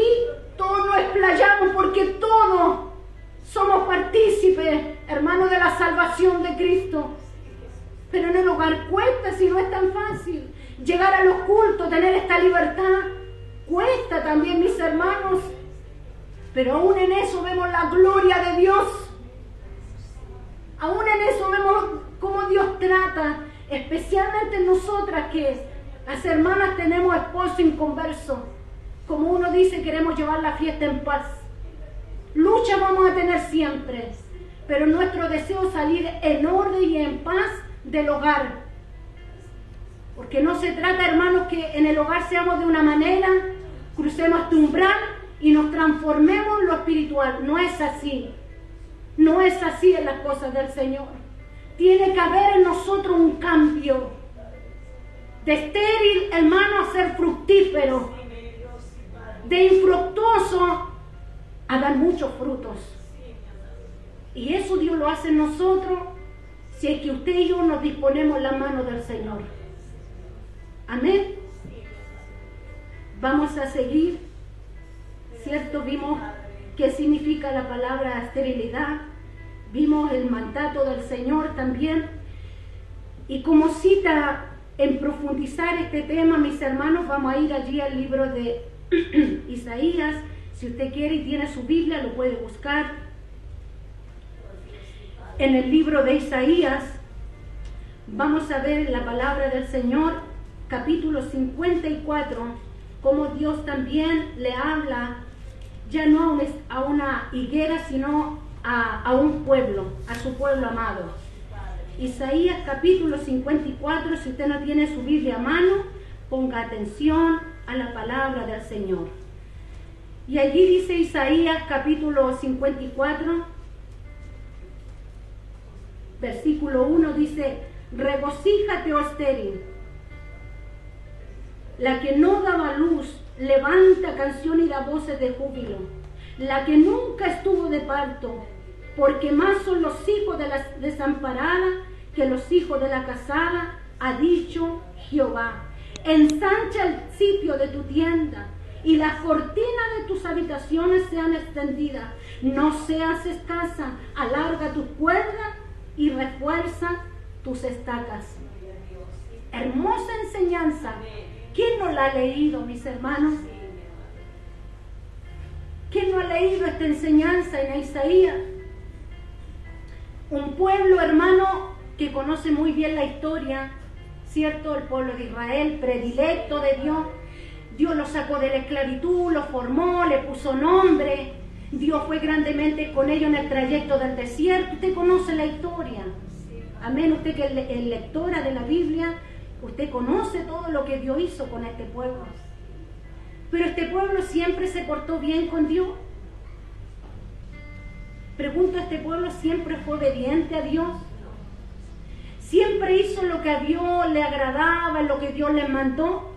todos nos explayamos porque todos somos partícipes, hermano, de la salvación de Cristo. Pero en el hogar cuesta, si no es tan fácil. Llegar a los cultos, tener esta libertad, cuesta también, mis hermanos. Pero aún en eso vemos la gloria de Dios. Aún en eso vemos cómo Dios trata, especialmente nosotras que las hermanas tenemos esposo inconverso. Como uno dice, queremos llevar la fiesta en paz. Lucha vamos a tener siempre, pero nuestro deseo es salir en orden y en paz del hogar. Porque no se trata, hermanos, que en el hogar seamos de una manera, crucemos este umbral y nos transformemos en lo espiritual. No es así. No es así en las cosas del Señor. Tiene que haber en nosotros un cambio. De estéril, hermano, a ser fructífero. De infructuoso a dar muchos frutos. Y eso Dios lo hace en nosotros si es que usted y yo nos disponemos en la mano del Señor. Amén. Vamos a seguir, ¿cierto? Vimos qué significa la palabra esterilidad. Vimos el mandato del Señor también. Y como cita en profundizar este tema, mis hermanos, vamos a ir allí al libro de Isaías. Si usted quiere y tiene su Biblia, lo puede buscar. En el libro de Isaías vamos a ver la palabra del Señor, capítulo 54, cómo Dios también le habla ya no a una higuera, sino a un pueblo, a su pueblo amado. Isaías capítulo 54, si usted no tiene su Biblia a mano, ponga atención a la palabra del Señor. Y allí dice Isaías capítulo 54, versículo 1, dice: regocíjate, oh estéril, la que no daba luz, levanta canción y da voces de júbilo, la que nunca estuvo de parto, porque más son los hijos de la desamparada que los hijos de la casada, ha dicho Jehová. Ensancha el sitio de tu tienda y las cortinas de tus habitaciones sean extendidas. No seas escasa, alarga tus cuerdas y refuerza tus estacas. Hermosa enseñanza. ¿Quién no la ha leído, mis hermanos? ¿Quién no ha leído esta enseñanza en Isaías? Un pueblo, hermano, que conoce muy bien la historia, ¿cierto? El pueblo de Israel, predilecto de Dios. Dios lo sacó de la esclavitud, lo formó, le puso nombre. Dios fue grandemente con ellos en el trayecto del desierto. Usted conoce la historia. Amén. Usted que es lectora de la Biblia, usted conoce todo lo que Dios hizo con este pueblo. Pero este pueblo siempre se portó bien con Dios. Pregunto, ¿este pueblo siempre fue obediente a Dios? ¿Siempre hizo lo que a Dios le agradaba, lo que Dios le mandó?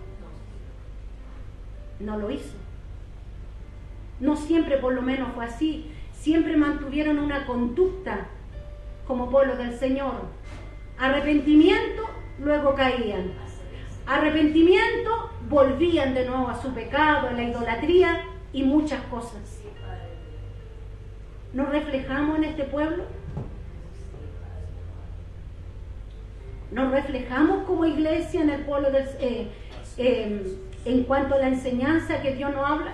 No lo hizo. No siempre, por lo menos, fue así. Siempre mantuvieron una conducta como pueblo del Señor. Arrepentimiento, luego caían. Arrepentimiento, volvían de nuevo a su pecado, a la idolatría y muchas cosas. ¿Nos reflejamos en este pueblo? ¿Nos reflejamos como iglesia en el pueblo en cuanto a la enseñanza que Dios nos habla?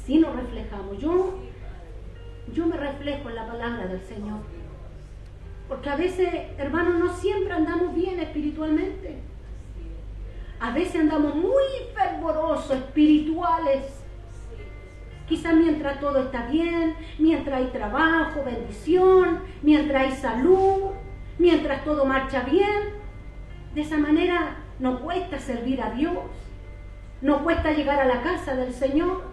Sí nos reflejamos. Yo me reflejo en la palabra del Señor. Porque a veces, hermanos, no siempre andamos bien espiritualmente. A veces andamos muy fervorosos, espirituales. Quizás mientras todo está bien, mientras hay trabajo, bendición, mientras hay salud, mientras todo marcha bien. De esa manera no cuesta servir a Dios. No cuesta llegar a la casa del Señor.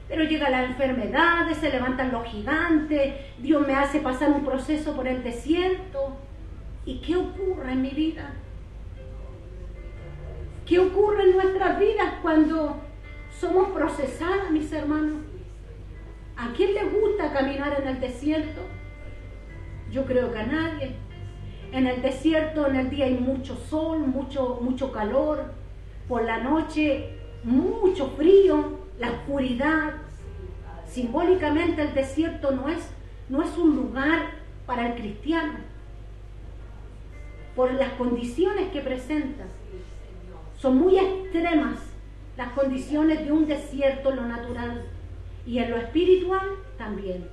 Pero llegan las enfermedades, se levantan los gigantes, Dios me hace pasar un proceso por el desierto. ¿Y qué ocurre en mi vida? ¿Qué ocurre en nuestras vidas cuando somos procesadas, mis hermanos? ¿A quién le gusta caminar en el desierto? Yo creo que a nadie. En el desierto, en el día hay mucho sol, mucho calor. Por la noche, mucho frío. La oscuridad. Simbólicamente el desierto no es un lugar para el cristiano, por las condiciones que presenta. Son muy extremas las condiciones de un desierto en lo natural y en lo espiritual también.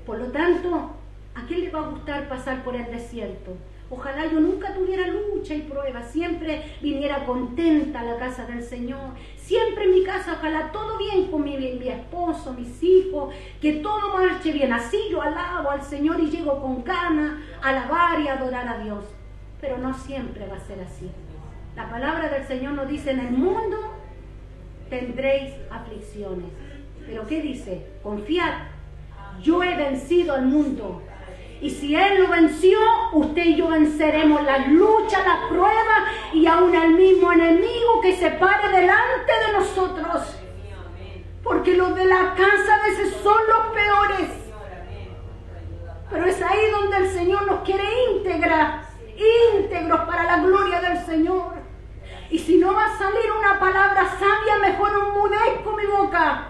Por lo tanto, ¿a quién le va a gustar pasar por el desierto? Ojalá yo nunca tuviera lucha y prueba, siempre viniera contenta a la casa del Señor, siempre en mi casa, ojalá todo bien con mi esposo, mis hijos, que todo marche bien. Así yo alabo al Señor y llego con ganas a alabar y adorar a Dios. pero no siempre va a ser así. La palabra del Señor nos dice, en el mundo tendréis aflicciones. Pero ¿qué dice? Confiad, yo he vencido al mundo. Y si Él lo venció, usted y yo venceremos las luchas, las pruebas y aún al mismo enemigo que se pare delante de nosotros. Porque los de la casa a veces son los peores. Pero es ahí donde el Señor nos quiere íntegros para la gloria del Señor. Y si no va a salir una palabra sabia, mejor enmudezco mi boca.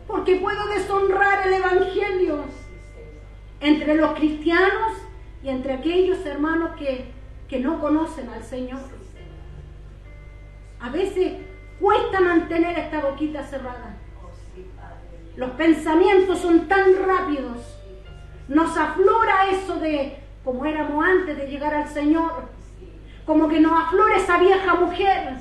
Porque puedo deshonrar el Evangelio entre los cristianos y entre aquellos hermanos que no conocen al Señor. A veces cuesta mantener esta boquita cerrada. Los pensamientos son tan rápidos. Nos aflora eso de como éramos antes de llegar al Señor. Como que nos aflora esa vieja mujer.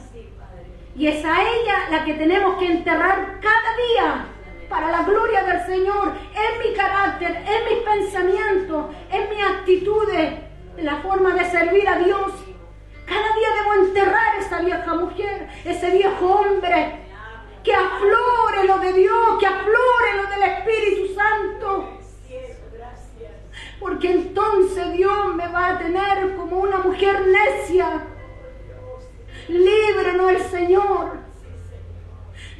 Y es a ella la que tenemos que enterrar cada día para la gloria del Señor, en mi carácter, en mis pensamientos, en mis actitudes, en la forma de servir a Dios. Cada día debo enterrar esa vieja mujer, ese viejo hombre, que aflore lo de Dios, que aflore lo del Espíritu Santo. Porque entonces Dios me va a tener como una mujer necia. Líbranos el Señor.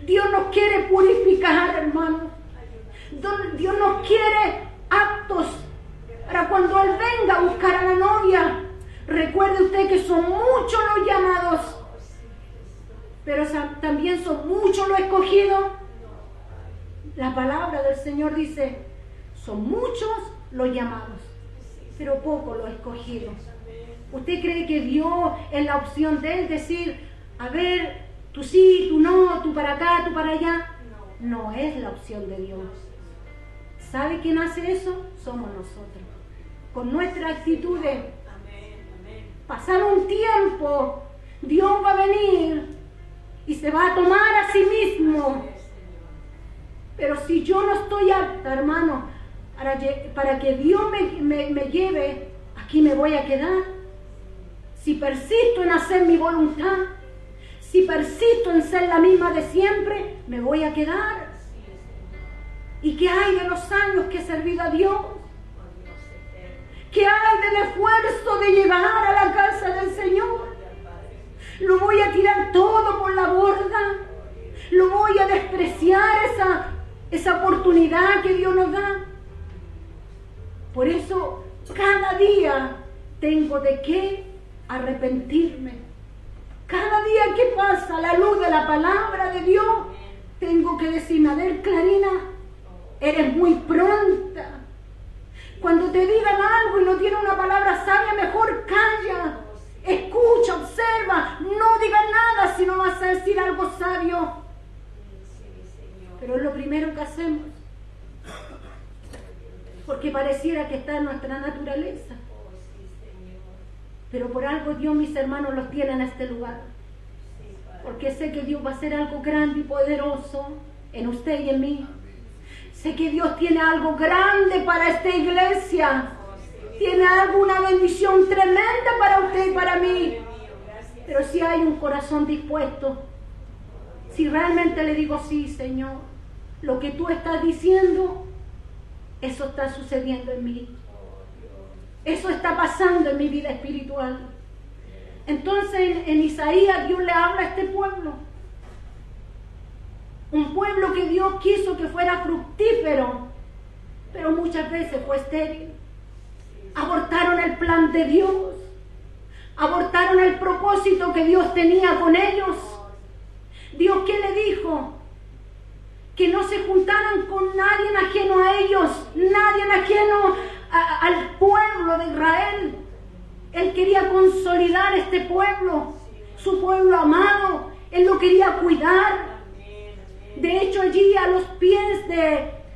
Dios nos quiere purificar, hermano. Dios nos quiere aptos para cuando Él venga a buscar a la novia. Recuerde usted que son muchos los llamados, pero también son muchos los escogidos. La palabra del Señor dice, son muchos los llamados, pero pocos los escogidos. ¿Usted cree que Dios es la opción de Él decir, a ver, tú sí, tú no, tú para acá, tú para allá? No es la opción de Dios. ¿Sabe quién hace eso? Somos nosotros. Con nuestras actitudes. Pasar un tiempo, Dios va a venir y se va a tomar a sí mismo. Pero si yo no estoy apta, hermano, para que Dios me lleve, aquí me voy a quedar. Si persisto en hacer mi voluntad, si persisto en ser la misma de siempre, me voy a quedar. ¿Y qué hay de los años que he servido a Dios? ¿Qué hay del esfuerzo de llegar a la casa del Señor? Lo voy a tirar todo por la borda. Lo voy a despreciar esa oportunidad que Dios nos da. Por eso, cada día tengo de qué arrepentirme. Cada día que pasa a la luz de la palabra de Dios, tengo que decirme, a ver, Clarina, eres muy pronta. Cuando te digan algo y no tiene una palabra sabia, mejor calla, escucha, observa, no digas nada si no vas a decir algo sabio. Pero es lo primero que hacemos, porque pareciera que está en nuestra naturaleza. Pero por algo Dios, mis hermanos, los tiene en este lugar. Porque sé que Dios va a hacer algo grande y poderoso en usted y en mí. Sé que Dios tiene algo grande para esta iglesia. Tiene alguna bendición tremenda para usted y para mí. Pero si hay un corazón dispuesto, si realmente le digo, sí, Señor, lo que tú estás diciendo, eso está sucediendo en mí. Eso está pasando en mi vida espiritual. Entonces en Isaías Dios le habla a este pueblo. Un pueblo que Dios quiso que fuera fructífero, pero muchas veces fue estéril. Abortaron el plan de Dios. Abortaron el propósito que Dios tenía con ellos. Dios, ¿qué le dijo? Que no se juntaran con nadie ajeno a ellos, nadie ajeno al pueblo de Israel. Él quería consolidar este pueblo, su pueblo amado. Él lo quería cuidar. De hecho, allí a los pies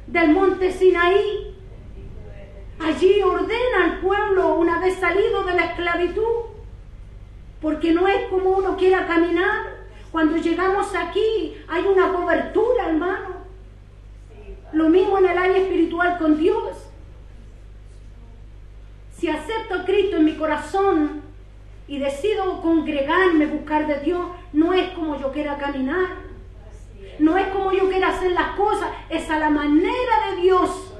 del monte Sinaí, allí ordena al pueblo una vez salido de la esclavitud, porque no es como uno quiera caminar. Cuando llegamos aquí hay una cobertura, hermano. Lo mismo en el área espiritual con Dios. Si acepto a Cristo en mi corazón y decido congregarme, buscar de Dios, no es como yo quiera caminar, no es como yo quiera hacer las cosas, es a la manera de Dios.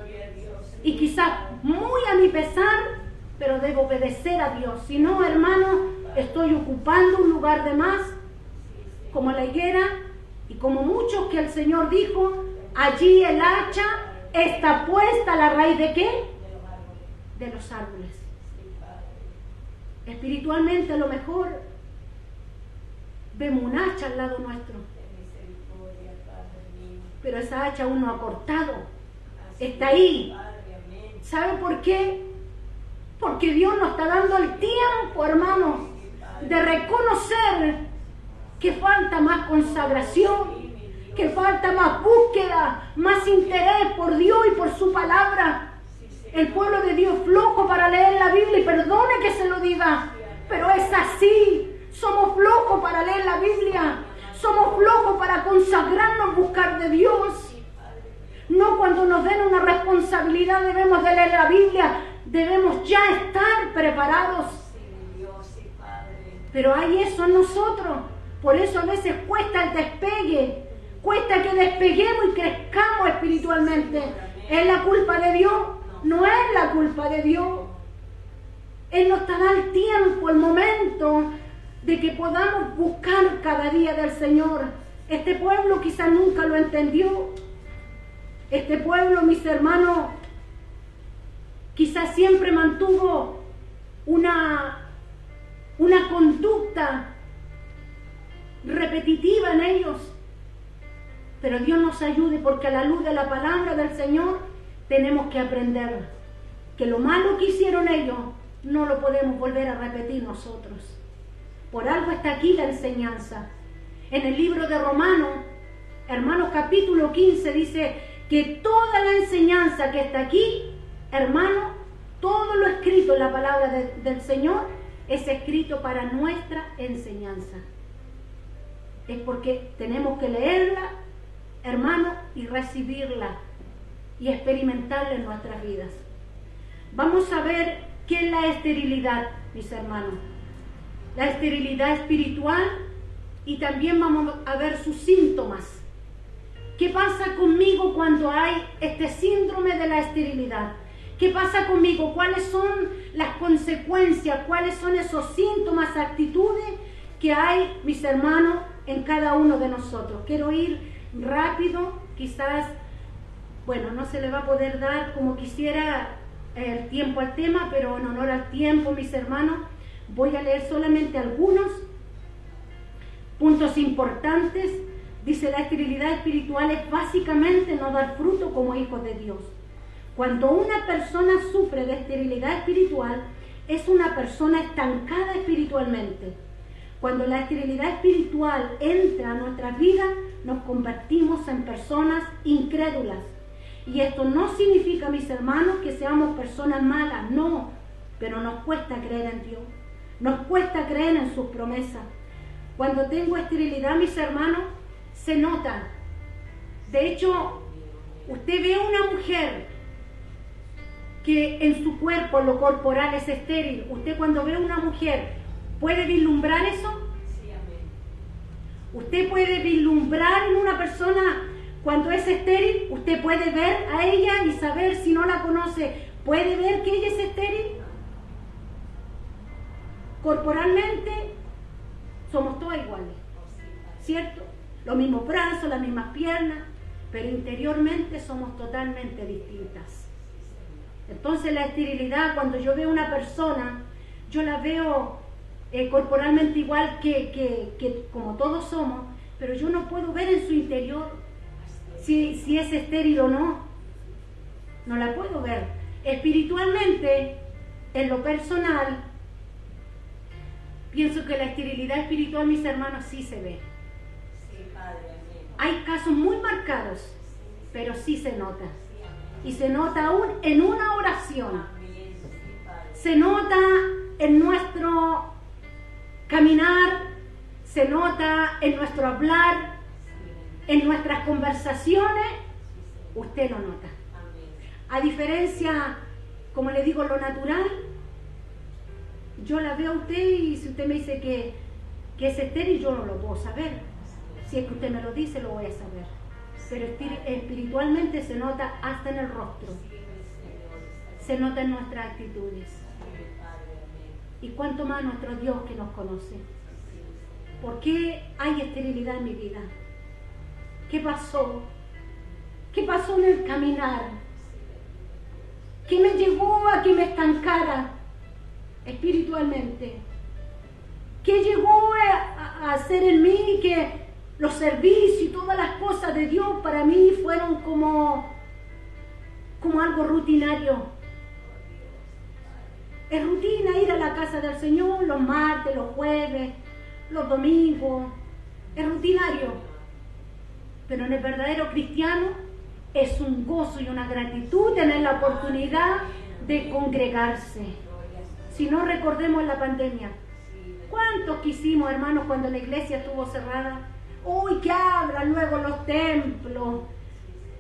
Y quizás muy a mi pesar, pero debo obedecer a Dios. Si no, hermano, estoy ocupando un lugar de más, como la higuera, y como muchos que el Señor dijo, allí el hacha está puesta a la raíz ¿de qué? De los árboles. Espiritualmente a lo mejor vemos un hacha al lado nuestro, pero esa hacha aún no ha cortado, está ahí. ¿Sabe por qué? Porque Dios nos está dando el tiempo, hermanos, de reconocer que falta más consagración, que falta más búsqueda, más interés por Dios y por su palabra. El pueblo de Dios es flojo para leer la Biblia, y perdone que se lo diga, pero es así. Somos flojos para leer la Biblia, somos flojos para consagrarnos, buscar de Dios. No cuando nos den una responsabilidad debemos de leer la Biblia, debemos ya estar preparados. Pero hay eso en nosotros, por eso a veces cuesta el despegue, cuesta que despeguemos y crezcamos espiritualmente. ¿Es la culpa de Dios? No es la culpa de Dios. Él nos dará el tiempo, el momento de que podamos buscar cada día del Señor. Este pueblo quizás nunca lo entendió. Este pueblo, mis hermanos, quizás siempre mantuvo una conducta repetitiva en ellos. Pero Dios nos ayude, porque a la luz de la palabra del Señor tenemos que aprender que lo malo que hicieron ellos no lo podemos volver a repetir nosotros. Por algo está aquí la enseñanza. En el libro de Romanos, hermanos, capítulo 15, dice que toda la enseñanza que está aquí, hermano, todo lo escrito en la palabra del Señor es escrito para nuestra enseñanza. Es porque tenemos que leerla, hermano, y recibirla y experimentarla en nuestras vidas. Vamos a ver qué es la esterilidad, mis hermanos. La esterilidad espiritual, y también vamos a ver sus síntomas. ¿Qué pasa conmigo cuando hay este síndrome de la esterilidad? ¿Qué pasa conmigo? ¿Cuáles son las consecuencias? ¿Cuáles son esos síntomas, actitudes que hay, mis hermanos, en cada uno de nosotros? Quiero ir rápido, quizás, bueno, no se le va a poder dar como quisiera el tiempo al tema, pero en honor al tiempo, mis hermanos, voy a leer solamente algunos puntos importantes. Dice, la esterilidad espiritual es básicamente no dar fruto como hijos de Dios. Cuando una persona sufre de esterilidad espiritual, es una persona estancada espiritualmente. Cuando la esterilidad espiritual entra a nuestras vidas, nos convertimos en personas incrédulas. Y esto no significa, mis hermanos, que seamos personas malas, no, pero nos cuesta creer en Dios, nos cuesta creer en sus promesas. Cuando tengo esterilidad, mis hermanos, se nota. De hecho, usted ve a una mujer que en su cuerpo, lo corporal, es estéril. Usted cuando ve a una mujer, ¿puede vislumbrar eso? Sí, amén. Usted puede vislumbrar en una persona cuando es estéril. Usted puede ver a ella y saber, si no la conoce, ¿puede ver que ella es estéril? Corporalmente somos todas iguales, ¿cierto? Los mismos brazos, las mismas piernas, pero interiormente somos totalmente distintas. Entonces la esterilidad, cuando yo veo a una persona, yo la veo corporalmente igual que como todos somos, pero yo no puedo ver en su interior si es estéril o no. No la puedo ver. Espiritualmente, en lo personal, pienso que la esterilidad espiritual, mis hermanos, sí se ve. Hay casos muy marcados, pero sí se nota. Y se nota aún en una oración. Se nota en nuestro caminar, se nota en nuestro hablar, en nuestras conversaciones. Usted lo nota. A diferencia, como le digo, lo natural, yo la veo a usted y si usted me dice que es estéril, yo no lo puedo saber. Si es que usted me lo dice, lo voy a saber. Pero espiritualmente se nota hasta en el rostro. Se nota en nuestras actitudes. Y cuánto más nuestro Dios que nos conoce. ¿Por qué hay esterilidad en mi vida? ¿Qué pasó? ¿Qué pasó en el caminar? ¿Qué me llevó a que me estancara espiritualmente? ¿Qué llegó a hacer en mí que los servicios y todas las cosas de Dios para mí fueron como algo rutinario? Es rutina ir a la casa del Señor los martes, los jueves, los domingos. Es rutinario. Pero en el verdadero cristiano es un gozo y una gratitud tener la oportunidad de congregarse. Si no, recordemos la pandemia. ¿Cuántos quisimos, hermanos, cuando la iglesia estuvo cerrada? ¡Uy, que abran luego los templos!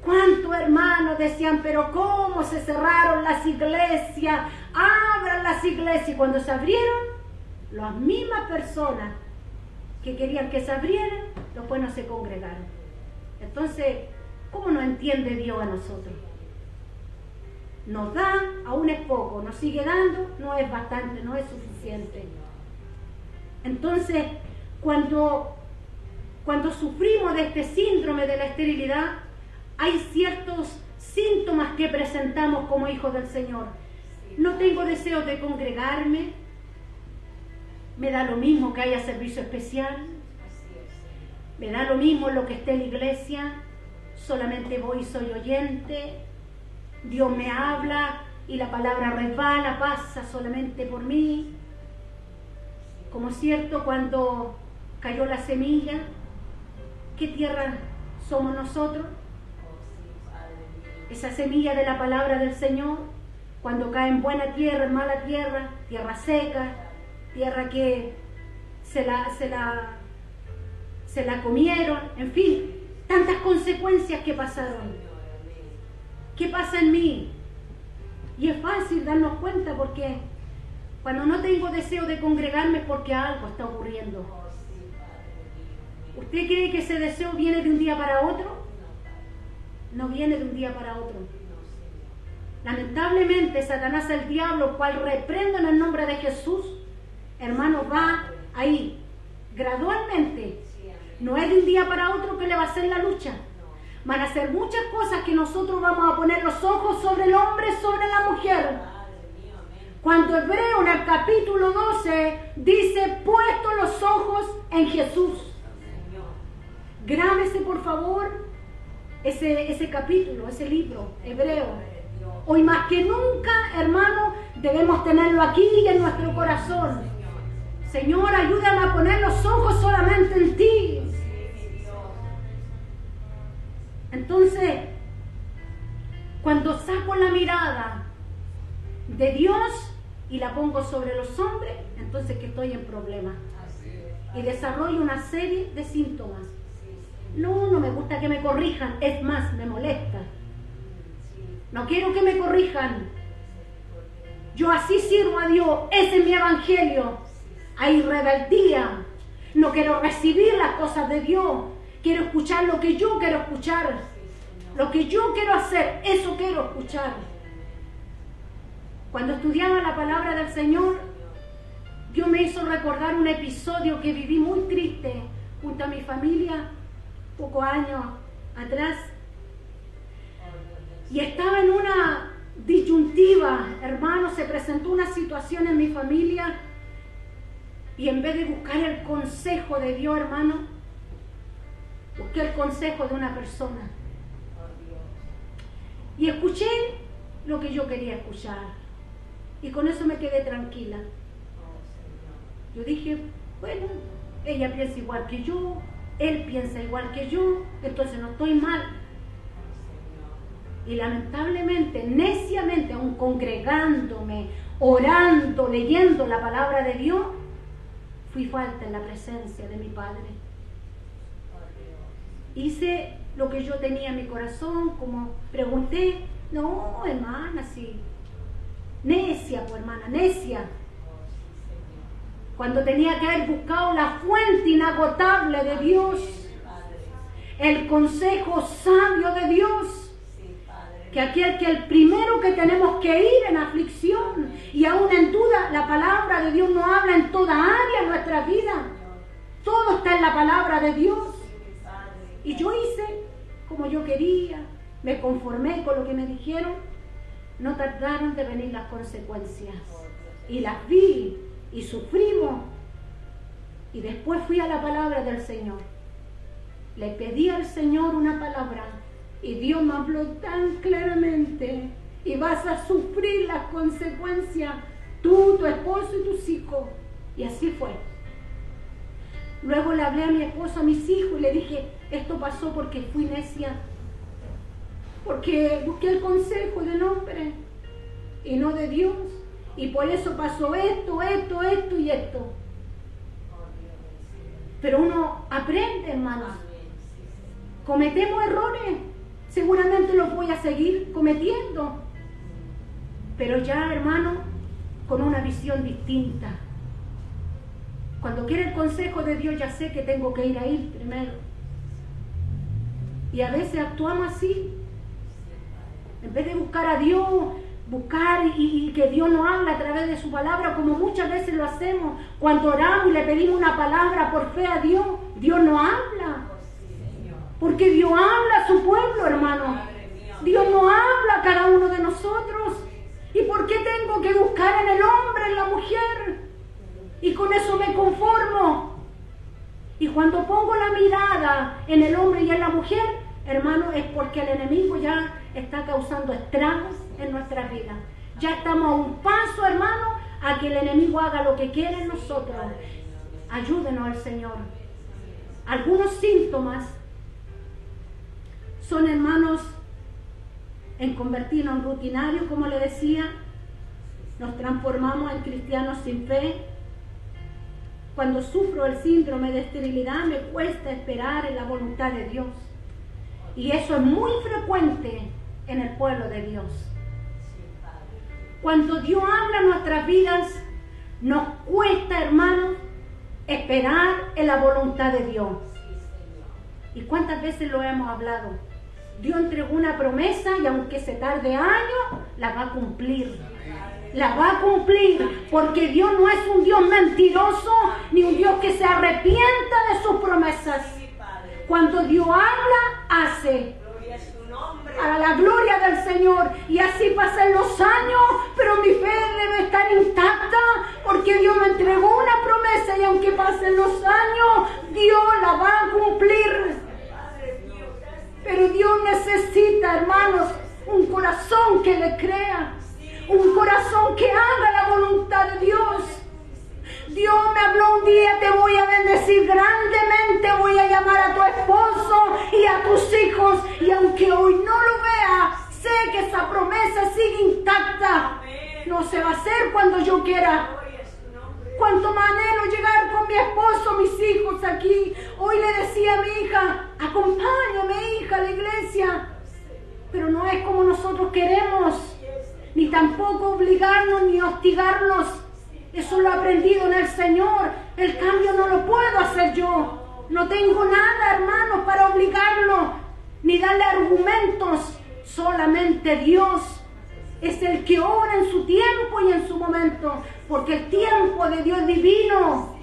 ¿Cuántos hermanos decían, pero cómo se cerraron las iglesias? ¡Abran las iglesias! Y cuando se abrieron, las mismas personas que querían que se abrieran, después no se congregaron. Entonces, ¿cómo nos entiende Dios a nosotros? Nos da, aún es poco, nos sigue dando, no es bastante, no es suficiente. Entonces, cuando sufrimos de este síndrome de la esterilidad, hay ciertos síntomas que presentamos como hijos del Señor. No tengo deseo de congregarme, me da lo mismo que haya servicio especial, me da lo mismo lo que esté en la iglesia, solamente voy y soy oyente, Dios me habla y la palabra resbala, pasa solamente por mí. Como cierto, cuando cayó la semilla, ¿qué tierra somos nosotros? Esa semilla de la palabra del Señor, cuando cae en buena tierra, en mala tierra, tierra seca, tierra que se la comieron, en fin, tantas consecuencias que pasaron. ¿Qué pasa en mí? Y es fácil darnos cuenta porque cuando no tengo deseo de congregarme es porque algo está ocurriendo. ¿Usted cree que ese deseo viene de un día para otro? No viene de un día para otro. Lamentablemente, Satanás, el diablo, cual reprendo en el nombre de Jesús, hermano, va ahí, gradualmente. No es de un día para otro que le va a hacer la lucha. Van a ser muchas cosas que nosotros vamos a poner los ojos sobre el hombre, sobre la mujer. Cuando Hebreo en el capítulo 12 dice, puesto los ojos en Jesús. Grábese por favor ese capítulo, ese libro, Hebreo. Hoy más que nunca, hermano, debemos tenerlo aquí y en nuestro corazón. Señor, ayúdame a poner los ojos solamente en ti. Entonces, cuando saco la mirada de Dios y la pongo sobre los hombres, entonces que estoy en problemas. Y desarrollo una serie de síntomas. No me gusta que me corrijan, es más, me molesta. No quiero que me corrijan. Yo así sirvo a Dios, ese es mi evangelio. Hay rebeldía. No quiero recibir las cosas de Dios. Quiero escuchar lo que yo quiero escuchar. Lo que yo quiero hacer, eso quiero escuchar. Cuando estudiaba la palabra del Señor, Dios me hizo recordar un episodio que viví muy triste junto a mi familia, pocos años atrás. Y estaba en una disyuntiva, hermano, se presentó una situación en mi familia y en vez de buscar el consejo de Dios, hermano, busqué el consejo de una persona. Y escuché lo que yo quería escuchar. Y con eso me quedé tranquila. Yo dije, bueno, ella piensa igual que yo, él piensa igual que yo, entonces no estoy mal. Y lamentablemente, neciamente, aún congregándome, orando, leyendo la palabra de Dios, fui falta en la presencia de mi Padre. Hice lo que yo tenía en mi corazón, como pregunté, no, hermana, sí. Necia, pues hermana, necia. cuando tenía que haber buscado la fuente inagotable de Dios, el consejo sabio de Dios, que el primero que tenemos que ir en aflicción y aún en duda. La palabra de Dios nos habla en toda área de nuestra vida, todo está en la palabra de Dios. Y yo hice como yo quería, me conformé con lo que me dijeron. No tardaron de venir las consecuencias y las vi y sufrimos. Y después fui a la palabra del Señor, le pedí al Señor una palabra y Dios me habló tan claramente: y vas a sufrir las consecuencias, tú, tu esposo y tus hijos. Y así fue. Luego le hablé a mi esposo, a mis hijos, y le dije: esto pasó porque fui necia, porque busqué el consejo del hombre y no de Dios, y por eso pasó esto y esto. Pero uno aprende, hermanos. Cometemos errores, seguramente los voy a seguir cometiendo, pero ya, hermano, con una visión distinta. Cuando quiero el consejo de Dios, ya sé que tengo que ir a Él primero. Y a veces actuamos así. En vez de buscar a Dios, buscar y que Dios nos hable a través de su palabra, como muchas veces lo hacemos. Cuando oramos y le pedimos una palabra por fe a Dios, Dios nos habla. Porque Dios habla a su pueblo, hermano. Dios nos habla a cada uno de nosotros. ¿Y por qué tengo que buscar en el hombre, en la mujer? Y con eso me conformo. Y cuando pongo la mirada en el hombre y en la mujer, hermano, es porque el enemigo ya está causando estragos en nuestra vida. Ya estamos a un paso, hermano, a que el enemigo haga lo que quiere en nosotros. Ayúdenos al Señor. Algunos síntomas son, hermanos, en convertirnos en rutinarios, como le decía. Nos transformamos en cristianos sin fe. Cuando sufro el síndrome de esterilidad, me cuesta esperar en la voluntad de Dios. Y eso es muy frecuente en el pueblo de Dios. Cuando Dios habla en nuestras vidas, nos cuesta, hermanos, esperar en la voluntad de Dios. ¿Y cuántas veces lo hemos hablado? Dios entregó una promesa y aunque se tarde años, la va a cumplir. La va a cumplir, porque Dios no es un Dios mentiroso, ni un Dios que se arrepienta de sus promesas. Cuando Dios habla, hace. A la gloria del Señor. Y así pasan los años, pero mi fe debe estar intacta, porque Dios me entregó una promesa y aunque pasen los años, Dios la va a cumplir. Pero Dios necesita, hermanos, un corazón que le crea, un corazón que haga la voluntad de Dios. Dios me habló un día: te voy a bendecir grandemente, voy a llamar a tu esposo y a tus hijos, y aunque hoy no lo vea, sé que esa promesa sigue intacta. No se va a hacer cuando yo quiera. Cuánto me anhelo llegar con mi esposo, mis hijos aquí. Hoy le decía a mi hija: acompáñame, hija, a la iglesia. Pero no es como nosotros queremos, ni tampoco obligarnos ni hostigarnos. Eso lo he aprendido en el Señor. El cambio no lo puedo hacer yo. No tengo nada, hermanos, para obligarlo, ni darle argumentos. Solamente Dios es el que obra en su tiempo y en su momento. Porque el tiempo de Dios es divino.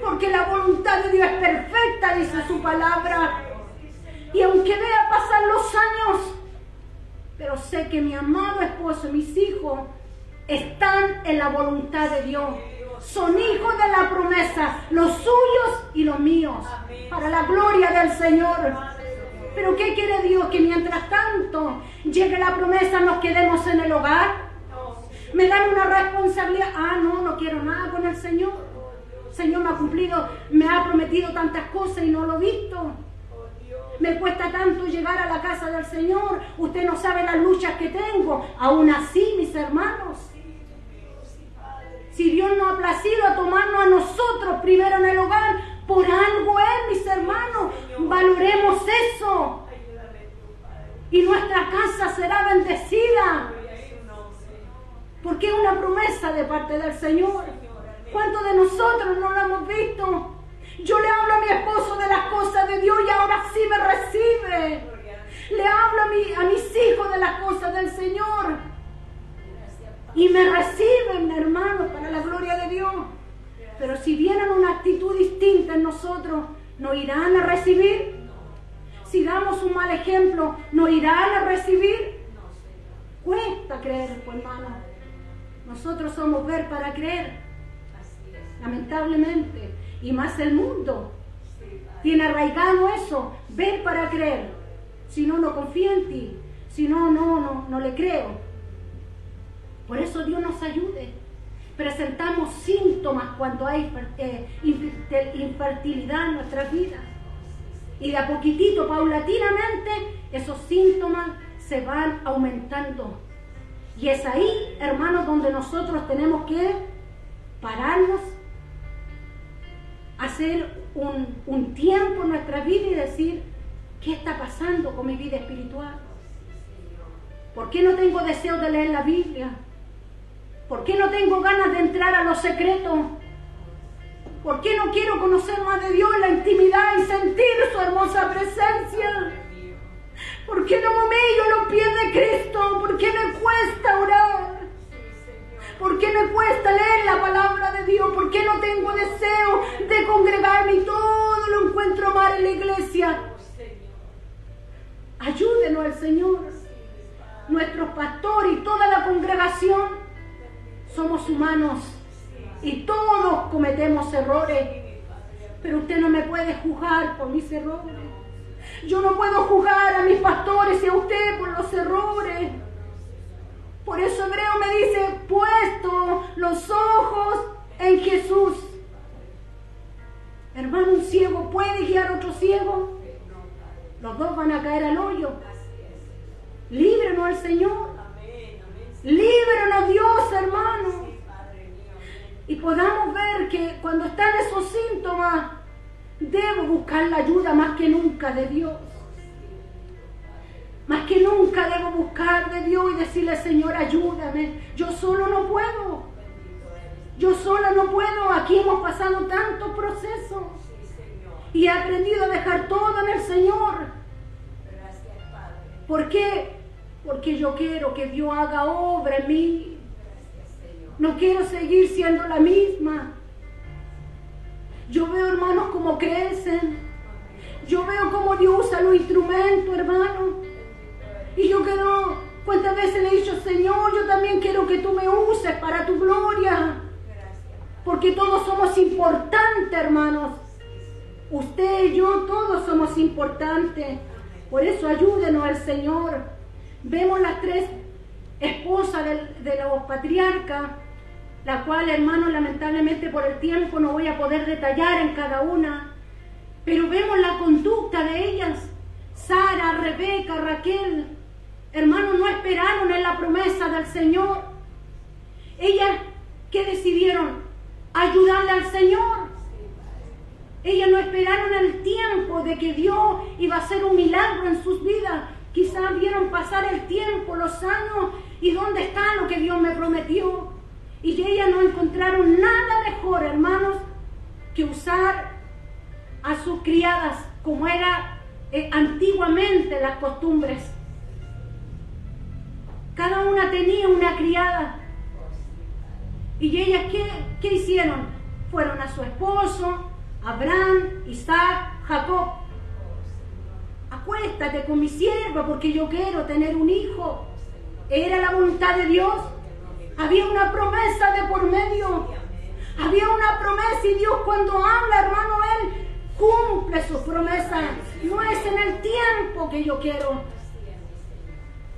Porque la voluntad de Dios es perfecta, dice su palabra. Y aunque vea pasar los años, pero sé que mi amado esposo y mis hijos están en la voluntad de Dios. Son hijos de la promesa, los suyos y los míos, para la gloria del Señor. Pero ¿qué quiere Dios? Que mientras tanto llegue la promesa nos quedemos en el hogar. Me dan una responsabilidad. No quiero nada con el Señor. El Señor me ha cumplido, me ha prometido tantas cosas y no lo he visto. Me cuesta tanto llegar a la casa del Señor. Usted no sabe las luchas que tengo. Aún así, mis hermanos, si Dios nos ha placido a tomarnos a nosotros primero en el hogar, por algo es, mis hermanos. Valoremos eso. Y nuestra casa será bendecida. Porque es una promesa de parte del Señor. ¿Cuántos de nosotros no lo hemos visto? Yo le hablo a mi esposo de las cosas de Dios y ahora sí me recibe. Le hablo a mis hijos de las cosas del Señor y me reciben, hermanos, para la gloria de Dios. Pero si vienen una actitud distinta en nosotros, ¿nos irán a recibir? Si damos un mal ejemplo, ¿nos irán a recibir? Cuesta creer, pues, hermano. Nosotros somos ver para creer, lamentablemente. Y más el mundo tiene arraigado eso, ver para creer. Si no, no confío en ti. Si no, no le creo. Por eso Dios nos ayude. Presentamos síntomas cuando hay infertilidad en nuestras vidas. Y de a poquitito, paulatinamente, esos síntomas se van aumentando. Y es ahí, hermanos, donde nosotros tenemos que pararnos, hacer un tiempo en nuestra vida y decir, ¿qué está pasando con mi vida espiritual? ¿Por qué no tengo deseo de leer la Biblia? ¿Por qué no tengo ganas de entrar a los secretos? ¿Por qué no quiero conocer más de Dios en la intimidad y sentir su hermosa presencia? ¿Por qué no me humillo a los pies de Cristo? ¿Por qué me cuesta orar? ¿Por qué me cuesta leer la palabra de Dios? ¿Por qué no tengo deseo de congregarme y todo lo encuentro mal en la iglesia? Ayúdenos el Señor. Nuestros pastores y toda la congregación somos humanos y todos cometemos errores, pero usted no me puede juzgar por mis errores. Yo no puedo juzgar a mis pastores y a usted por los errores. Por eso Hebreo me dice, puesto los ojos en Jesús. Hermano, un ciego puede guiar a otro ciego. Los dos van a caer al hoyo. Líbrenos al Señor. Líbrenos Dios, hermano. Y podamos ver que cuando están esos síntomas, debo buscar la ayuda más que nunca de Dios. Más que nunca debo buscar de Dios y decirle, Señor, ayúdame. Yo solo no puedo. Yo sola no puedo. Aquí hemos pasado tantos procesos. Y he aprendido a dejar todo en el Señor. ¿Por qué? Porque yo quiero que Dios haga obra en mí. No quiero seguir siendo la misma. Yo veo, hermanos, cómo crecen. Yo veo cómo Dios usa los instrumentos, hermanos. Y yo quiero, cuántas veces le he dicho, Señor, yo también quiero que tú me uses para tu gloria. Porque todos somos importantes, hermanos. Usted y yo, todos somos importantes. Por eso ayúdenos al Señor. Vemos las tres esposas de los patriarcas, la cual, hermanos, lamentablemente por el tiempo no voy a poder detallar en cada una. Pero vemos la conducta de ellas. Sara, Rebeca, Raquel, hermanos, no esperaron en la promesa del Señor. Ellas, ¿qué decidieron? Ayudarle al Señor. Ellas no esperaron el tiempo de que Dios iba a hacer un milagro en sus vidas. Quizás vieron pasar el tiempo, los años, y ¿dónde está lo que Dios me prometió? Y ellas no encontraron nada mejor, hermanos, que usar a sus criadas como era antiguamente las costumbres. Cada una tenía una criada. Y ellas, ¿qué hicieron? Fueron a su esposo, Abraham, Isaac, Jacob. Acuéstate con mi sierva porque yo quiero tener un hijo. Era la voluntad de Dios. Había una promesa de por medio. Había una promesa y Dios cuando habla, hermano, Él cumple sus promesas. No es en el tiempo que yo quiero.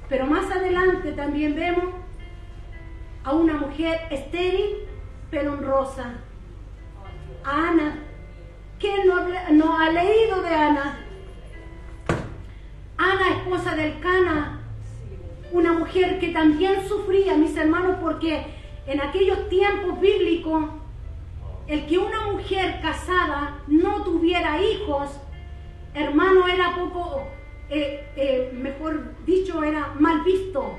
Pero más adelante también vemos a una mujer estéril, pero honrosa. A Ana. ¿Quién no ha leído de Ana? Ana, esposa del Cana, una mujer que también sufría, mis hermanos, porque en aquellos tiempos bíblicos, el que una mujer casada no tuviera hijos, hermano, era poco, mejor dicho, era mal visto.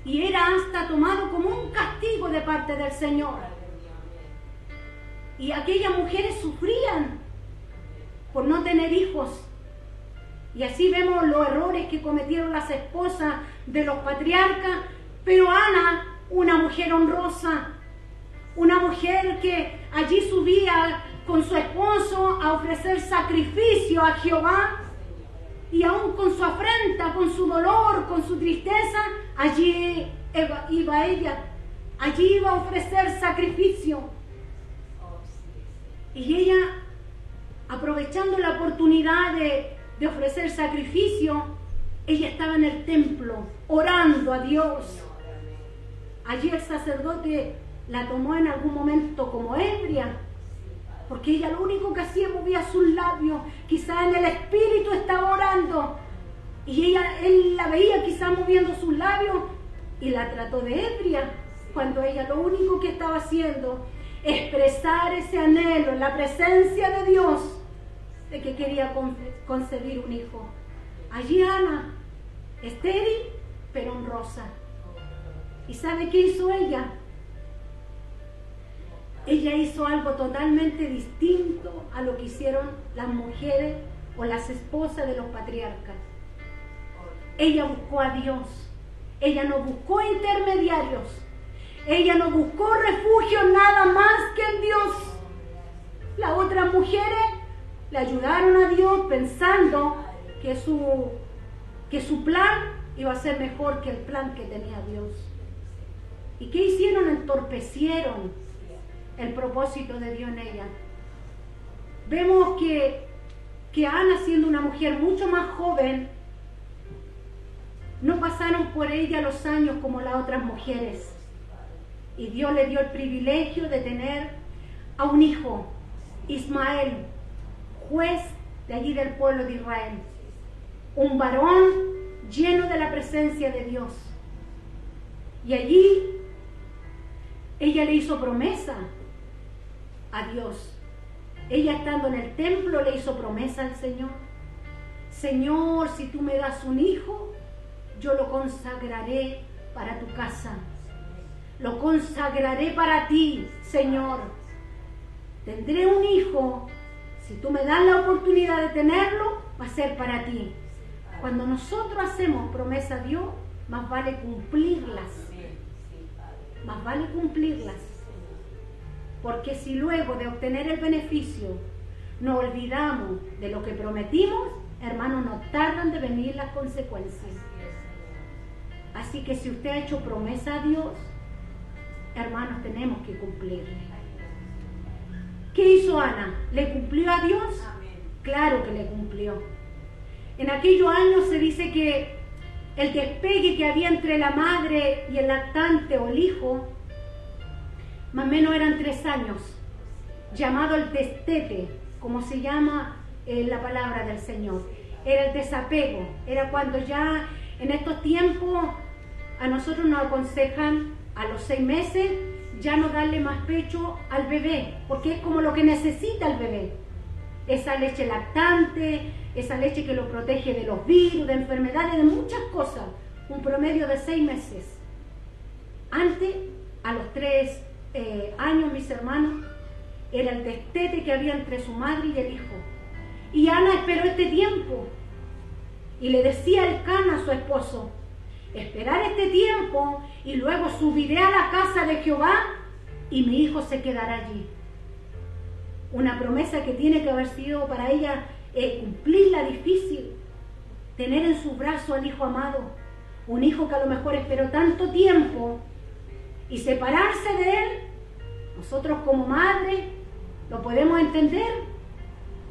Y era hasta tomado como un castigo de parte del Señor. Y aquellas mujeres sufrían por no tener hijos. Y así vemos los errores que cometieron las esposas de los patriarcas. Pero Ana, una mujer honrosa, una mujer que allí subía con su esposo a ofrecer sacrificio a Jehová, y aún con su afrenta, con su dolor, con su tristeza, allí iba ella, allí iba a ofrecer sacrificio. Y ella, aprovechando la oportunidad de ofrecer sacrificio, ella estaba en el templo orando a Dios. Allí el sacerdote la tomó en algún momento como ebria, porque ella lo único que hacía movía sus labios, quizá en el espíritu estaba orando, y él la veía quizá moviendo sus labios y la trató de ebria, cuando ella lo único que estaba haciendo expresar ese anhelo en la presencia de Dios de que quería concebir un hijo. Allí Ana, estéril pero honrosa. ¿Y sabe qué hizo ella? Ella hizo algo totalmente distinto a lo que hicieron las mujeres o las esposas de los patriarcas. Ella buscó a Dios. Ella no buscó intermediarios. Ella no buscó refugio nada más que en Dios. Las otras mujeres le ayudaron a Dios pensando que su plan iba a ser mejor que el plan que tenía Dios. ¿Y qué hicieron? Entorpecieron el propósito de Dios en ella. Vemos que Ana, siendo una mujer mucho más joven, no pasaron por ella los años como las otras mujeres. Y Dios le dio el privilegio de tener a un hijo, Ismael, juez de allí del pueblo de Israel. Un varón lleno de la presencia de Dios. Y allí ella le hizo promesa a Dios. Ella, estando en el templo, le hizo promesa al Señor. Señor, si tú me das un hijo, yo lo consagraré para tu casa. Lo consagraré para ti, Señor. Tendré un hijo. Si tú me das la oportunidad de tenerlo, va a ser para ti. Cuando nosotros hacemos promesa a Dios, más vale cumplirlas. Más vale cumplirlas. Porque si luego de obtener el beneficio nos olvidamos de lo que prometimos, hermanos, no tardan de venir las consecuencias. Así que si usted ha hecho promesa a Dios, hermanos, tenemos que cumplirle. ¿Qué hizo Ana? ¿Le cumplió a Dios? Claro que le cumplió. En aquellos años se dice que el despegue que había entre la madre y el lactante o el hijo, más o menos eran 3 años, llamado el destete, como se llama la palabra del Señor. Era el desapego, era cuando ya en estos tiempos a nosotros nos aconsejan a los 6 meses ya no darle más pecho al bebé, porque es como lo que necesita el bebé. Esa leche lactante, esa leche que lo protege de los virus, de enfermedades, de muchas cosas. Un promedio de 6 meses. Antes, a los 3 años, mis hermanos, era el destete que había entre su madre y el hijo. Y Ana esperó este tiempo. Y le decía Elcana a su esposo: esperar este tiempo y luego subiré a la casa de Jehová y mi hijo se quedará allí. Una promesa que tiene que haber sido para ella cumplirla difícil. Tener en su brazo al hijo amado. Un hijo que a lo mejor esperó tanto tiempo y separarse de él. Nosotros como madre lo podemos entender.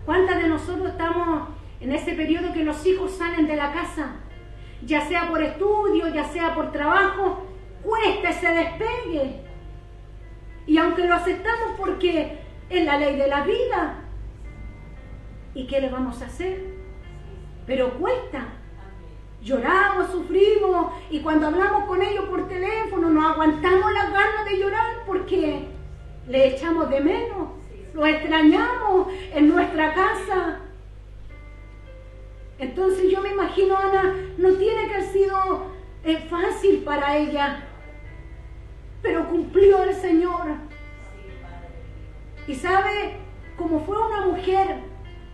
¿Cuántas de nosotros estamos en ese periodo que los hijos salen de la casa? Ya sea por estudio, ya sea por trabajo, cuesta ese despegue. Y aunque lo aceptamos porque es la ley de la vida, ¿y qué le vamos a hacer? Pero cuesta. Lloramos, sufrimos, y cuando hablamos con ellos por teléfono nos aguantamos las ganas de llorar porque le echamos de menos, lo extrañamos en nuestra casa. Entonces yo me imagino, Ana, no tiene que haber sido fácil para ella, pero cumplió el Señor. Y sabe, como fue una mujer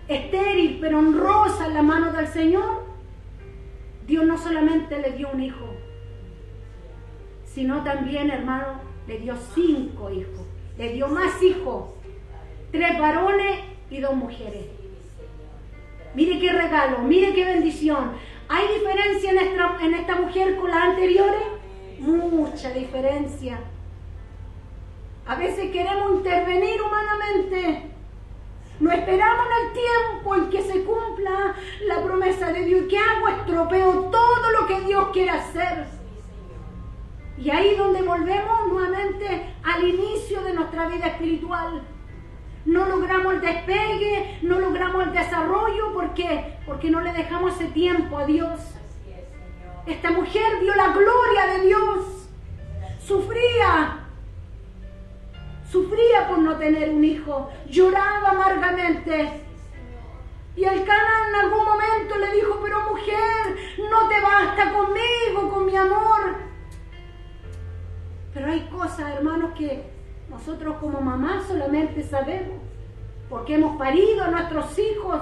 estéril pero honrosa en la mano del Señor, Dios no solamente le dio un hijo, sino también, hermano, le dio 5 hijos, le dio más hijos, 3 varones y 2 mujeres. Mire qué regalo, mire qué bendición. ¿Hay diferencia en esta mujer con las anteriores? Mucha diferencia. A veces queremos intervenir humanamente. No esperamos el tiempo en que se cumpla la promesa de Dios. ¿Qué hago? Estropeo todo lo que Dios quiere hacer. Y ahí donde volvemos nuevamente al inicio de nuestra vida espiritual. No logramos el despegue, no logramos el desarrollo. ¿Por qué? Porque no le dejamos ese tiempo a Dios. Esta mujer vio la gloria de Dios. Sufría por no tener un hijo. Lloraba amargamente. Y el Cana en algún momento le dijo: pero mujer, no te basta conmigo, con mi amor. Pero hay cosas, hermanos, que nosotros como mamás solamente sabemos, porque hemos parido a nuestros hijos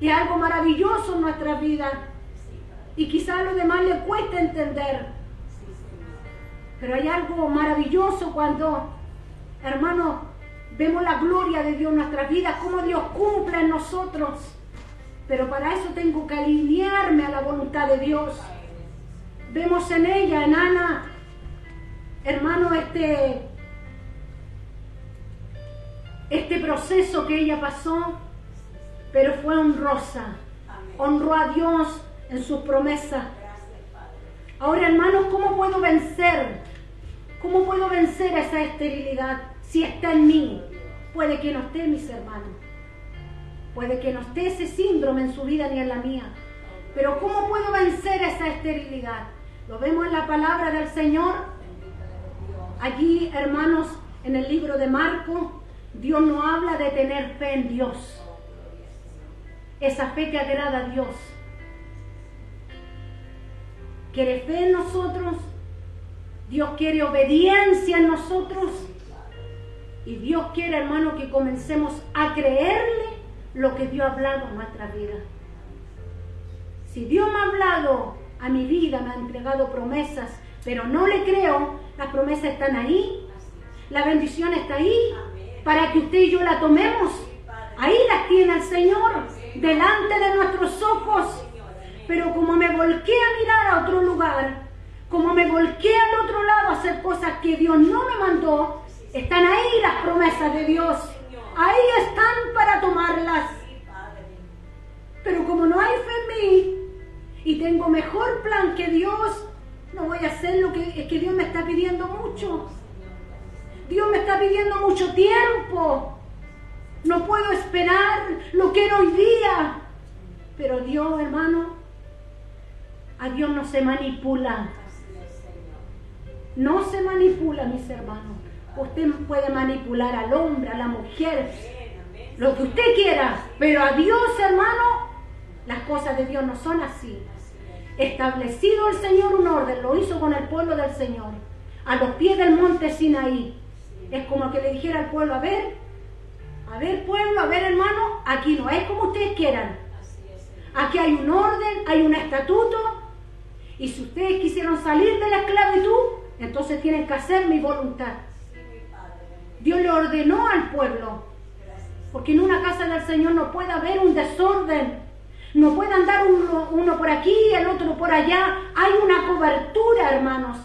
y es algo maravilloso en nuestra vida, y quizás a los demás les cuesta entender, pero hay algo maravilloso cuando, hermanos, vemos la gloria de Dios en nuestras vidas, cómo Dios cumple en nosotros. Pero para eso tengo que alinearme a la voluntad de Dios. Vemos en ella, en Ana, hermano, este proceso que ella pasó, pero fue honrosa. Honró a Dios en sus promesas. Ahora, hermanos, ¿cómo puedo vencer? ¿Cómo puedo vencer esa esterilidad? Si está en mí, puede que no esté, mis hermanos. Puede que no esté ese síndrome en su vida ni en la mía. Pero ¿cómo puedo vencer esa esterilidad? Lo vemos en la palabra del Señor. Allí, hermanos, en el libro de Marcos, Dios nos habla de tener fe en Dios. Esa fe que agrada a Dios. ¿Quiere fe en nosotros? Dios quiere obediencia en nosotros. Y Dios quiere, hermano, que comencemos a creerle lo que Dios ha hablado en nuestra vida. Si Dios me ha hablado a mi vida, me ha entregado promesas, pero no le creo, las promesas están ahí, la bendición está ahí, para que usted y yo la tomemos. Ahí las tiene el Señor, delante de nuestros ojos. Pero como me volqué a mirar a otro lugar, como me volqué al otro lado a hacer cosas que Dios no me mandó, están ahí las promesas de Dios. Ahí están para tomarlas. Pero como no hay fe en mí y tengo mejor plan que Dios, no voy a hacer lo que es que Dios me está pidiendo mucho. Dios me está pidiendo mucho tiempo. No puedo esperar, lo quiero hoy día. Pero Dios, hermano, a Dios no se manipula. No se manipula, mis hermanos. Usted puede manipular al hombre, a la mujer, lo que usted quiera, pero a Dios, hermano, las cosas de Dios no son así. Establecido el Señor un orden, lo hizo con el pueblo del Señor, a los pies del monte Sinaí. Es como que le dijera al pueblo: a ver pueblo, a ver hermano, aquí no es como ustedes quieran. Aquí hay un orden, hay un estatuto, y si ustedes quisieron salir de la esclavitud, entonces tienen que hacer mi voluntad. Dios le ordenó al pueblo, porque en una casa del Señor no puede haber un desorden, no puede andar uno por aquí y el otro por allá. Hay una cobertura, hermanos.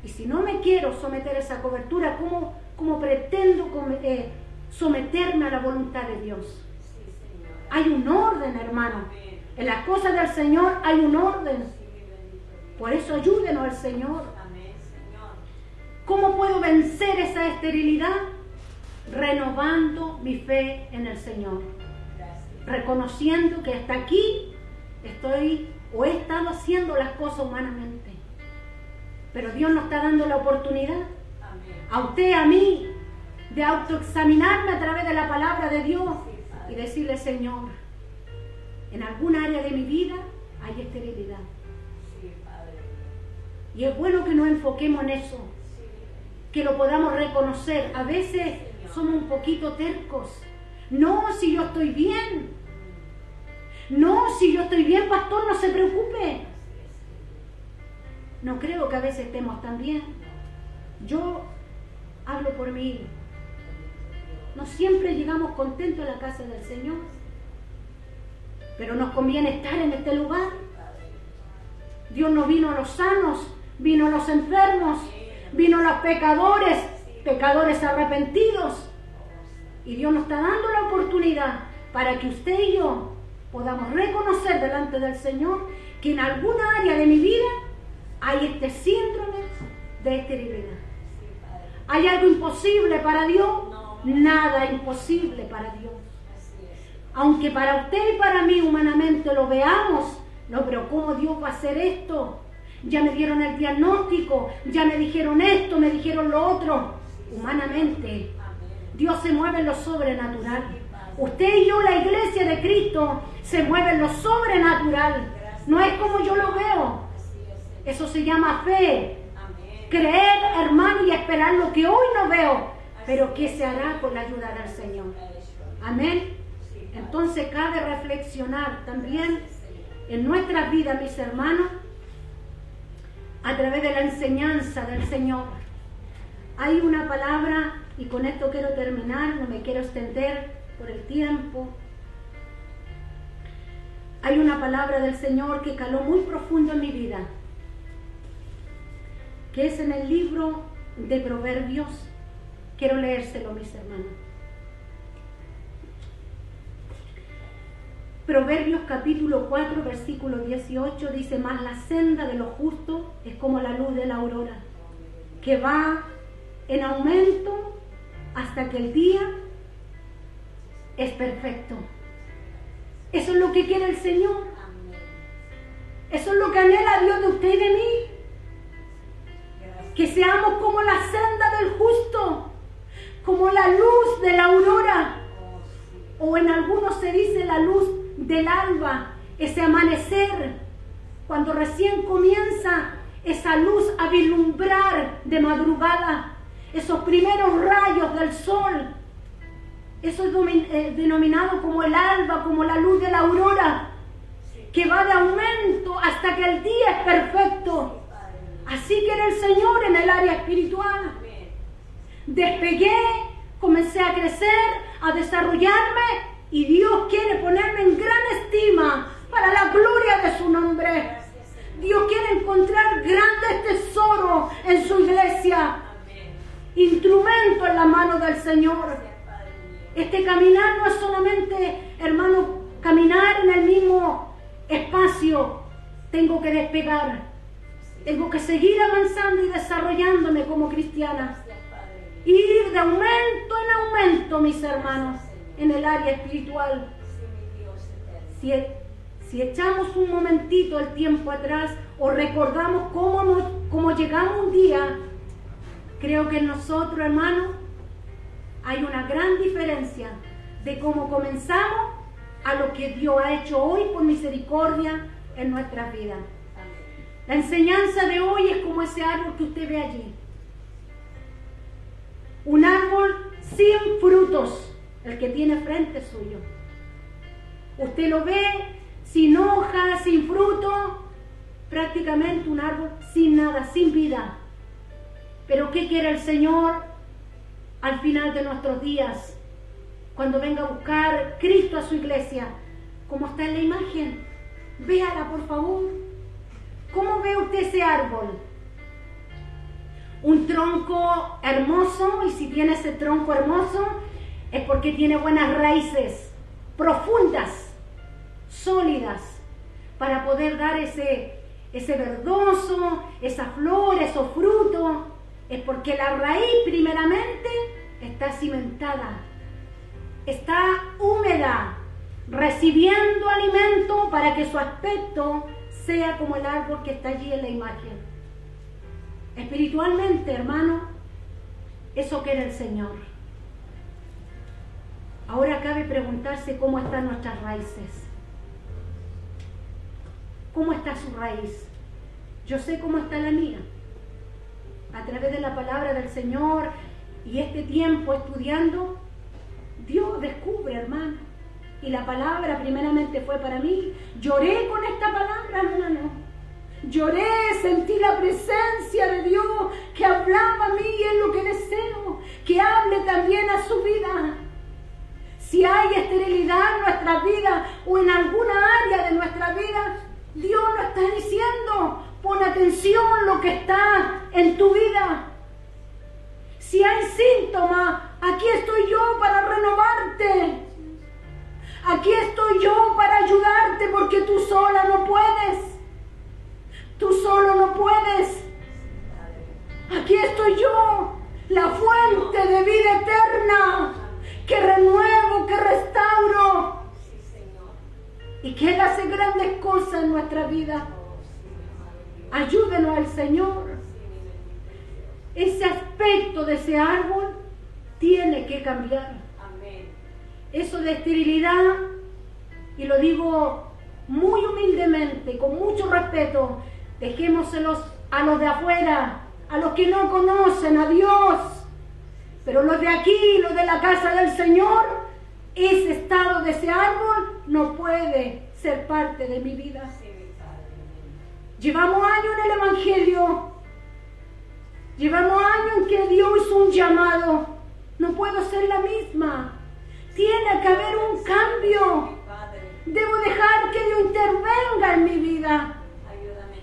Y si no me quiero someter a esa cobertura, ¿cómo pretendo someterme a la voluntad de Dios? Hay un orden, hermano. En las cosas del Señor hay un orden. Por eso ayúdenos al Señor. ¿Cómo puedo vencer esa esterilidad? Renovando mi fe en el Señor. Reconociendo que hasta aquí he estado haciendo las cosas humanamente. Pero Dios nos está dando la oportunidad, a usted, a mí, de autoexaminarme a través de la palabra de Dios y decirle: Señor, en algún área de mi vida hay esterilidad. Y es bueno que nos enfoquemos en eso. que lo podamos reconocer. A veces somos un poquito tercos. No, si yo estoy bien. No, si yo estoy bien, pastor, no se preocupe. No creo que a veces estemos tan bien. Yo hablo por mí. No siempre llegamos contentos a la casa del Señor, pero nos conviene estar en este lugar. Dios no vino a los sanos, vino a los enfermos, vino a los pecadores, pecadores arrepentidos. Y Dios nos está dando la oportunidad para que usted y yo podamos reconocer delante del Señor que en alguna área de mi vida hay este síndrome de esterilidad. ¿Hay algo imposible para Dios? Nada imposible para Dios. Aunque para usted y para mí humanamente lo veamos, no, pero ¿cómo Dios va a hacer esto? Ya me dieron el diagnóstico, ya me dijeron esto, me dijeron lo otro. Humanamente, Dios se mueve en lo sobrenatural. Usted y yo, la iglesia de Cristo, se mueve en lo sobrenatural. No es como yo lo veo. Eso se llama fe. Creer, hermano, y esperar lo que hoy no veo, pero que se hará con la ayuda del Señor. Amén. Entonces cabe reflexionar también en nuestras vidas, mis hermanos, a través de la enseñanza del Señor. Hay una palabra, y con esto quiero terminar, no me quiero extender por el tiempo. Hay una palabra del Señor que caló muy profundo en mi vida, que es en el libro de Proverbios. Quiero leérselo, mis hermanos. Proverbios capítulo 4, versículo 18 dice: mas la senda de los justos es como la luz de la aurora, que va en aumento hasta que el día es perfecto. Eso es lo que quiere el Señor. Eso es lo que anhela Dios de usted y de mí. Que seamos como la senda del justo, como la luz de la aurora, o en algunos se dice la luz del alba, ese amanecer, cuando recién comienza esa luz a vislumbrar de madrugada, esos primeros rayos del sol. Eso es denominado como el alba, como la luz de la aurora, que va de aumento hasta que el día es perfecto. Así quiere el Señor en el área espiritual. Despegué, comencé a crecer, a desarrollarme, y Dios quiere ponerme en gran estima para la gloria de su nombre. Dios quiere encontrar grandes tesoros en su iglesia, instrumento en la mano del Señor. Este caminar no es solamente, hermano, caminar en el mismo espacio. Tengo que despegar, tengo que seguir avanzando y desarrollándome como cristiana, ir de aumento en aumento, mis hermanos, en el área espiritual. Si echamos un momentito el tiempo atrás o recordamos cómo llegamos un día, creo que en nosotros, hermanos, hay una gran diferencia de cómo comenzamos a lo que Dios ha hecho hoy por misericordia en nuestras vidas. La enseñanza de hoy es como ese árbol que usted ve allí. Un árbol sin frutos, el que tiene frente suyo. Usted lo ve sin hojas, sin fruto, prácticamente un árbol sin nada, sin vida. Pero ¿qué quiere el Señor al final de nuestros días? Cuando venga a buscar Cristo a su iglesia, como está en la imagen, véala por favor. ¿Cómo ve usted ese árbol? Un tronco hermoso, y si tiene ese tronco hermoso es porque tiene buenas raíces, profundas, sólidas, para poder dar ese verdoso, esa flor, esos frutos. Es porque la raíz primeramente está cimentada, está húmeda, recibiendo alimento para que su aspecto sea como el árbol que está allí en la imagen. Espiritualmente, hermano, eso quiere el Señor. Ahora cabe preguntarse cómo están nuestras raíces. ¿Cómo está su raíz? Yo sé cómo está la mía. a través de la palabra del Señor y este tiempo estudiando, Dios descubre, hermano. Y la palabra primeramente fue para mí. Lloré con esta palabra, hermano. Lloré, sentí la presencia de Dios que hablaba a mí y es lo que deseo, que hable también a su vida. Si hay esterilidad en nuestra vida o en alguna área de nuestra vida, Dios lo está diciendo. Pon atención a lo que está en tu vida. Si hay síntomas, aquí estoy yo para renovarte. Aquí estoy yo para ayudarte porque tú sola no puedes. Tú solo no puedes. Aquí estoy yo, la fuente de vida eterna, que renuevo, que restauro y que Él hace grandes cosas en nuestra vida. Ayúdenos al Señor. Ese aspecto de ese árbol tiene que cambiar. Eso de esterilidad, y lo digo muy humildemente, con mucho respeto, dejémoselos a los de afuera, a los que no conocen a Dios. Pero los de aquí, los de la casa del Señor, ese estado de ese árbol no puede ser parte de mi vida. Llevamos años en el Evangelio, llevamos años en que Dios hizo un llamado. No puedo ser la misma. Tiene que haber un cambio. Debo dejar que Dios intervenga en mi vida.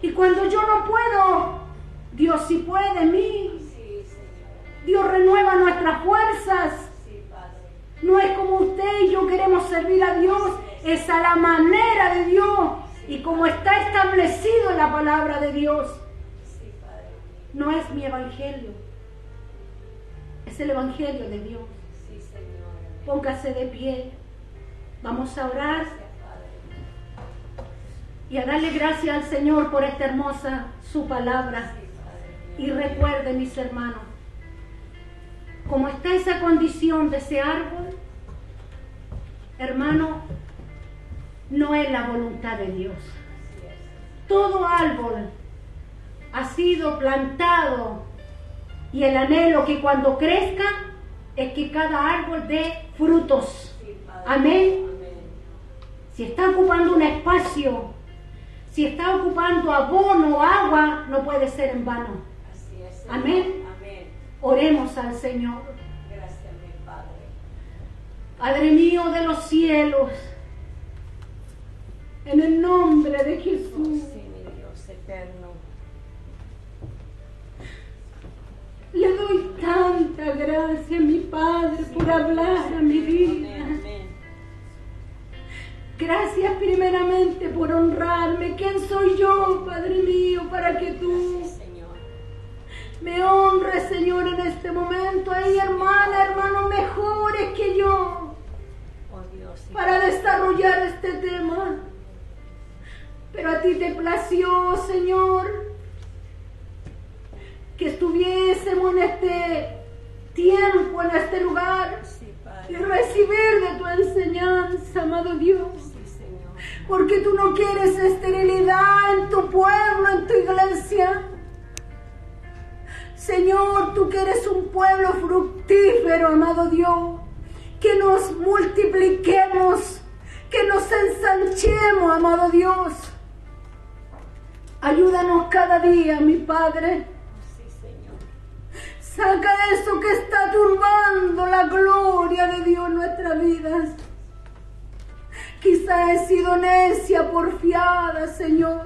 Y cuando yo no puedo, Dios sí puede en mí. Dios renueva nuestras fuerzas. No es como usted y yo queremos servir a Dios, es a la manera de Dios y como está establecido en la palabra de Dios. No es mi evangelio, es el evangelio de Dios. Póngase de pie, vamos a orar y a darle gracias al Señor por esta hermosa su palabra. Y recuerde, mis hermanos, como está esa condición de ese árbol, hermano, no es la voluntad de Dios. Todo árbol ha sido plantado y el anhelo que cuando crezca es que cada árbol dé frutos. Amén. Si está ocupando un espacio, si está ocupando abono o agua, no puede ser en vano. Amén. Oremos al Señor. Gracias, mi Padre. Padre mío de los cielos, en el nombre de Jesús. Sí, mi Dios eterno. Le doy tanta gracia, mi Padre, por hablar a mi vida. Amén. Gracias primeramente por honrarme. ¿Quién soy yo, Padre mío, para que tú Gracias, Señor. me honres, Señor, en este momento? Hay hermanos mejores que yo Oh Dios, sí. para desarrollar este tema. Pero a ti te plació, Señor, que estuviésemos en este tiempo, en este lugar, Sí, y Padre. recibir de tu enseñanza, amado Dios. Sí, Señor. Porque tú no quieres esterilidad en tu pueblo, en tu iglesia. Señor, tú quieres un pueblo fructífero, amado Dios. Que nos multipliquemos, que nos ensanchemos, amado Dios. Ayúdanos cada día, mi Padre. Sí, Señor. Saca eso que está turbando la gloria de Dios en nuestras vidas. Quizá he sido necia, porfiada, Señor.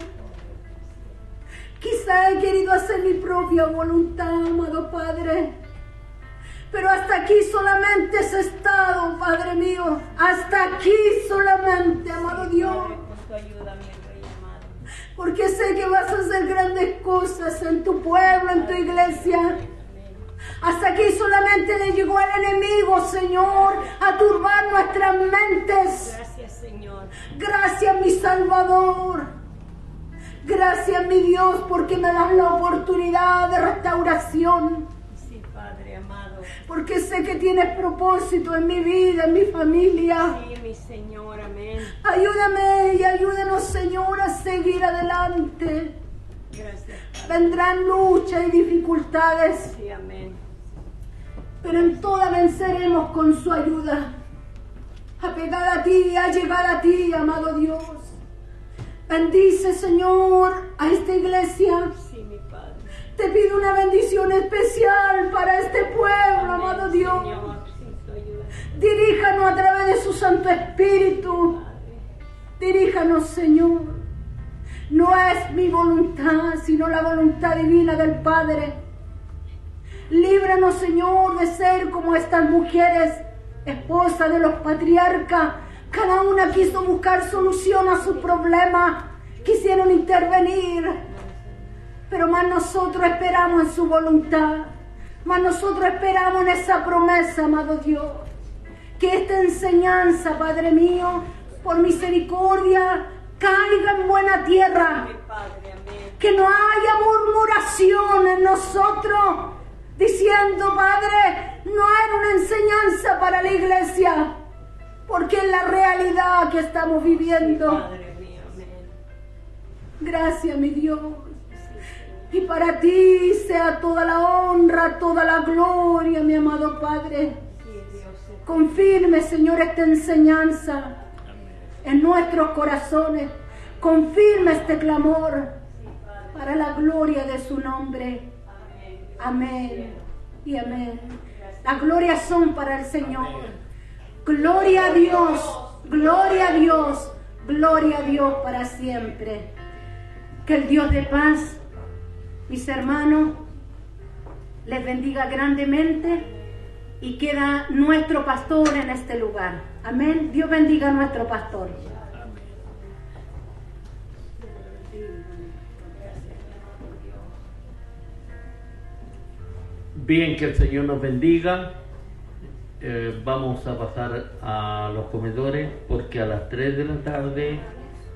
Quizá he querido hacer mi propia voluntad, amado Padre. Pero hasta aquí solamente has estado, Padre mío. Hasta aquí solamente, amado Dios. Padre, con tu ayuda, mi Rey amado. Porque sé que vas a hacer grandes cosas en tu pueblo, en tu iglesia. Amén. Hasta aquí solamente le llegó al enemigo, Señor, a turbar nuestras mentes. Gracias, Señor. Gracias, mi Salvador. Gracias, mi Dios, porque me das la oportunidad de restauración. Sí, Padre amado. Porque sé que tienes propósito en mi vida, en mi familia. Sí, mi Señor, amén. Ayúdame y ayúdanos, Señor, a seguir adelante. Gracias, Padre. Vendrán luchas y dificultades, Sí, amén. pero en todas venceremos con su ayuda. Apegada a ti, allegada a ti, amado Dios. Bendice, Señor, a esta iglesia. Sí, mi Padre. Te pido una bendición especial para este pueblo, Amén, amado Dios. Señor, sin tu ayuda. Diríjanos a través de su Santo Espíritu. Diríjanos, Señor. No es mi voluntad, sino la voluntad divina del Padre. Líbranos, Señor, de ser como estas mujeres, esposas de los patriarcas. Cada una quiso buscar solución a su problema. Quisieron intervenir. Pero más nosotros esperamos en su voluntad. Más nosotros esperamos en esa promesa, amado Dios. Que esta enseñanza, Padre mío, por misericordia, caiga en buena tierra. Mi Padre, amén. Que no haya murmuración en nosotros, diciendo, Padre, no era una enseñanza para la iglesia, porque es la realidad que estamos viviendo. Padre mío, amén. Gracias, mi Dios. Y para ti sea toda la honra, toda la gloria, mi amado Padre. Sí, Dios. Confirme, Señor, esta enseñanza en nuestros corazones. Confirma este clamor para la gloria de su nombre. Amén y amén. Las glorias son para el Señor. Gloria a Dios, gloria a Dios, gloria a Dios para siempre. Que el Dios de paz, mis hermanos, les bendiga grandemente, y queda nuestro pastor en este lugar. Amén. Dios bendiga a nuestro pastor. Bien, que el Señor nos bendiga. Vamos a pasar a los comedores porque a las 3 de la tarde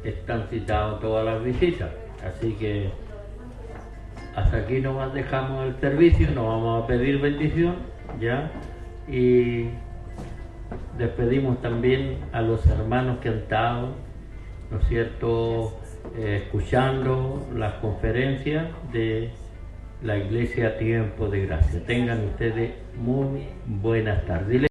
están citadas todas las visitas. Así que hasta aquí nos dejamos el servicio, nos vamos a pedir bendición, ¿ya? Y despedimos también a los hermanos que han estado, ¿no es cierto?, escuchando las conferencias de la Iglesia Tiempo de Gracia. Tengan ustedes muy buenas tardes.